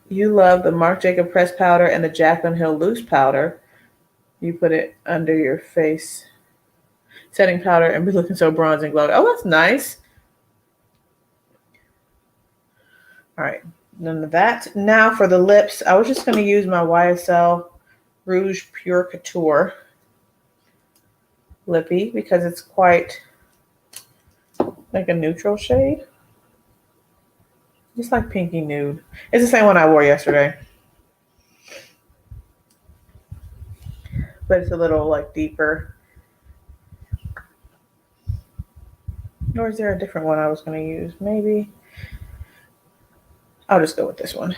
You love the Marc Jacob press powder and the Jaclyn Hill loose powder. You put it under your face. Setting powder and be looking so bronze and glowing. Oh, that's nice. All right, none of that. Now for the lips, I was just going to use my YSL Rouge Pure Couture lippy because it's quite like a neutral shade. Just like pinky nude. It's the same one I wore yesterday. But it's a little like deeper. Or is there a different one I was going to use? Maybe. I'll just go with this one.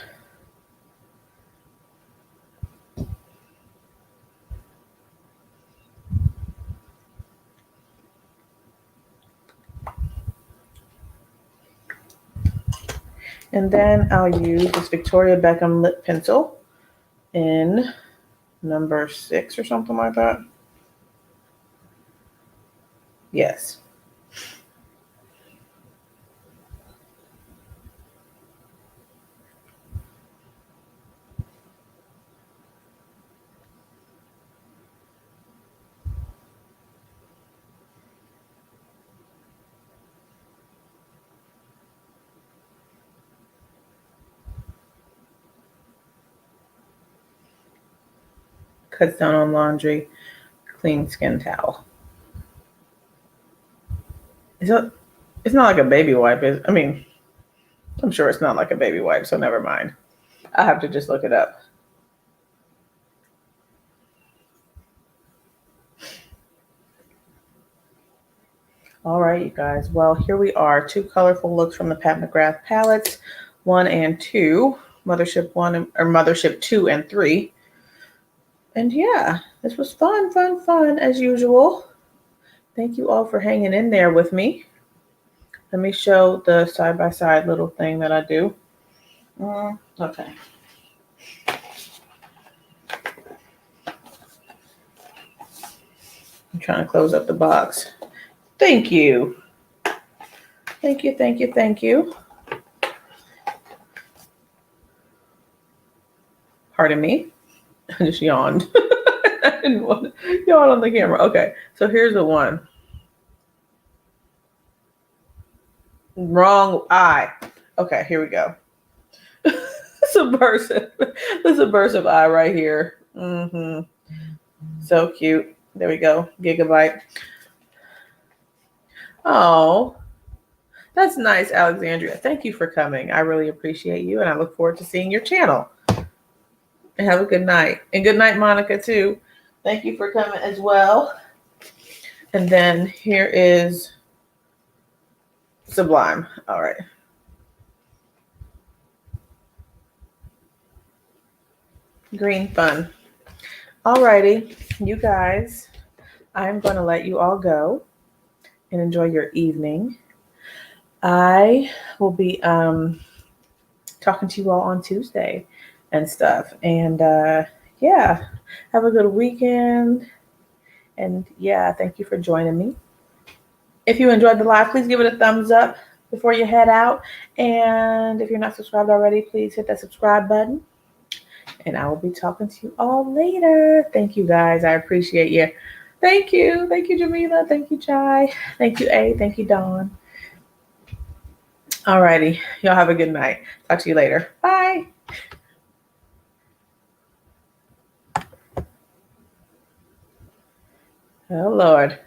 And then I'll use this Victoria Beckham lip pencil in number 6 or something like that. Yes. Cuts down on laundry, clean skin towel. It's not like a baby wipe. I mean, I'm sure it's not like a baby wipe, so never mind. I have to just look it up. All right, you guys. Well, here we are. 2 colorful looks from the Pat McGrath palettes, 1 and 2, Mothership 1 or Mothership 2 and 3. And yeah, this was fun as usual. Thank you all for hanging in there with me. Let me show the side-by-side little thing that I do. Okay. I'm trying to close up the box. Thank you. Thank you. Pardon me. I just yawned. I didn't want to yawn on the camera. Okay, so here's the one. Wrong eye. Okay, here we go. Subversive. The subversive eye right here. So cute. There we go. Gigabyte. Oh, that's nice, Alexandria. Thank you for coming. I really appreciate you, and I look forward to seeing your channel. And have a good night. And good night, Monica, too. Thank you for coming as well. And then here is Sublime. All right. Green fun. All righty, you guys. I'm going to let you all go and enjoy your evening. I will be talking to you all on Tuesday and stuff. And yeah, have a good weekend. And yeah, thank you for joining me. If you enjoyed the live, please give it a thumbs up before you head out. And if you're not subscribed already, please hit that subscribe button. And I will be talking to you all later. Thank you, guys. I appreciate you. Thank you. Thank you, Jamila. Thank you, Chai. Thank you, A. Thank you, Dawn. All righty. Y'all have a good night. Talk to you later. Bye. Oh, Lord.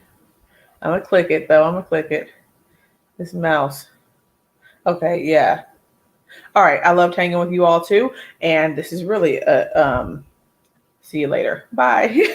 I'm going to click it, though. I'm going to click it. This mouse. Okay, yeah. All right. I loved hanging with you all, too. And this is really see you later. Bye.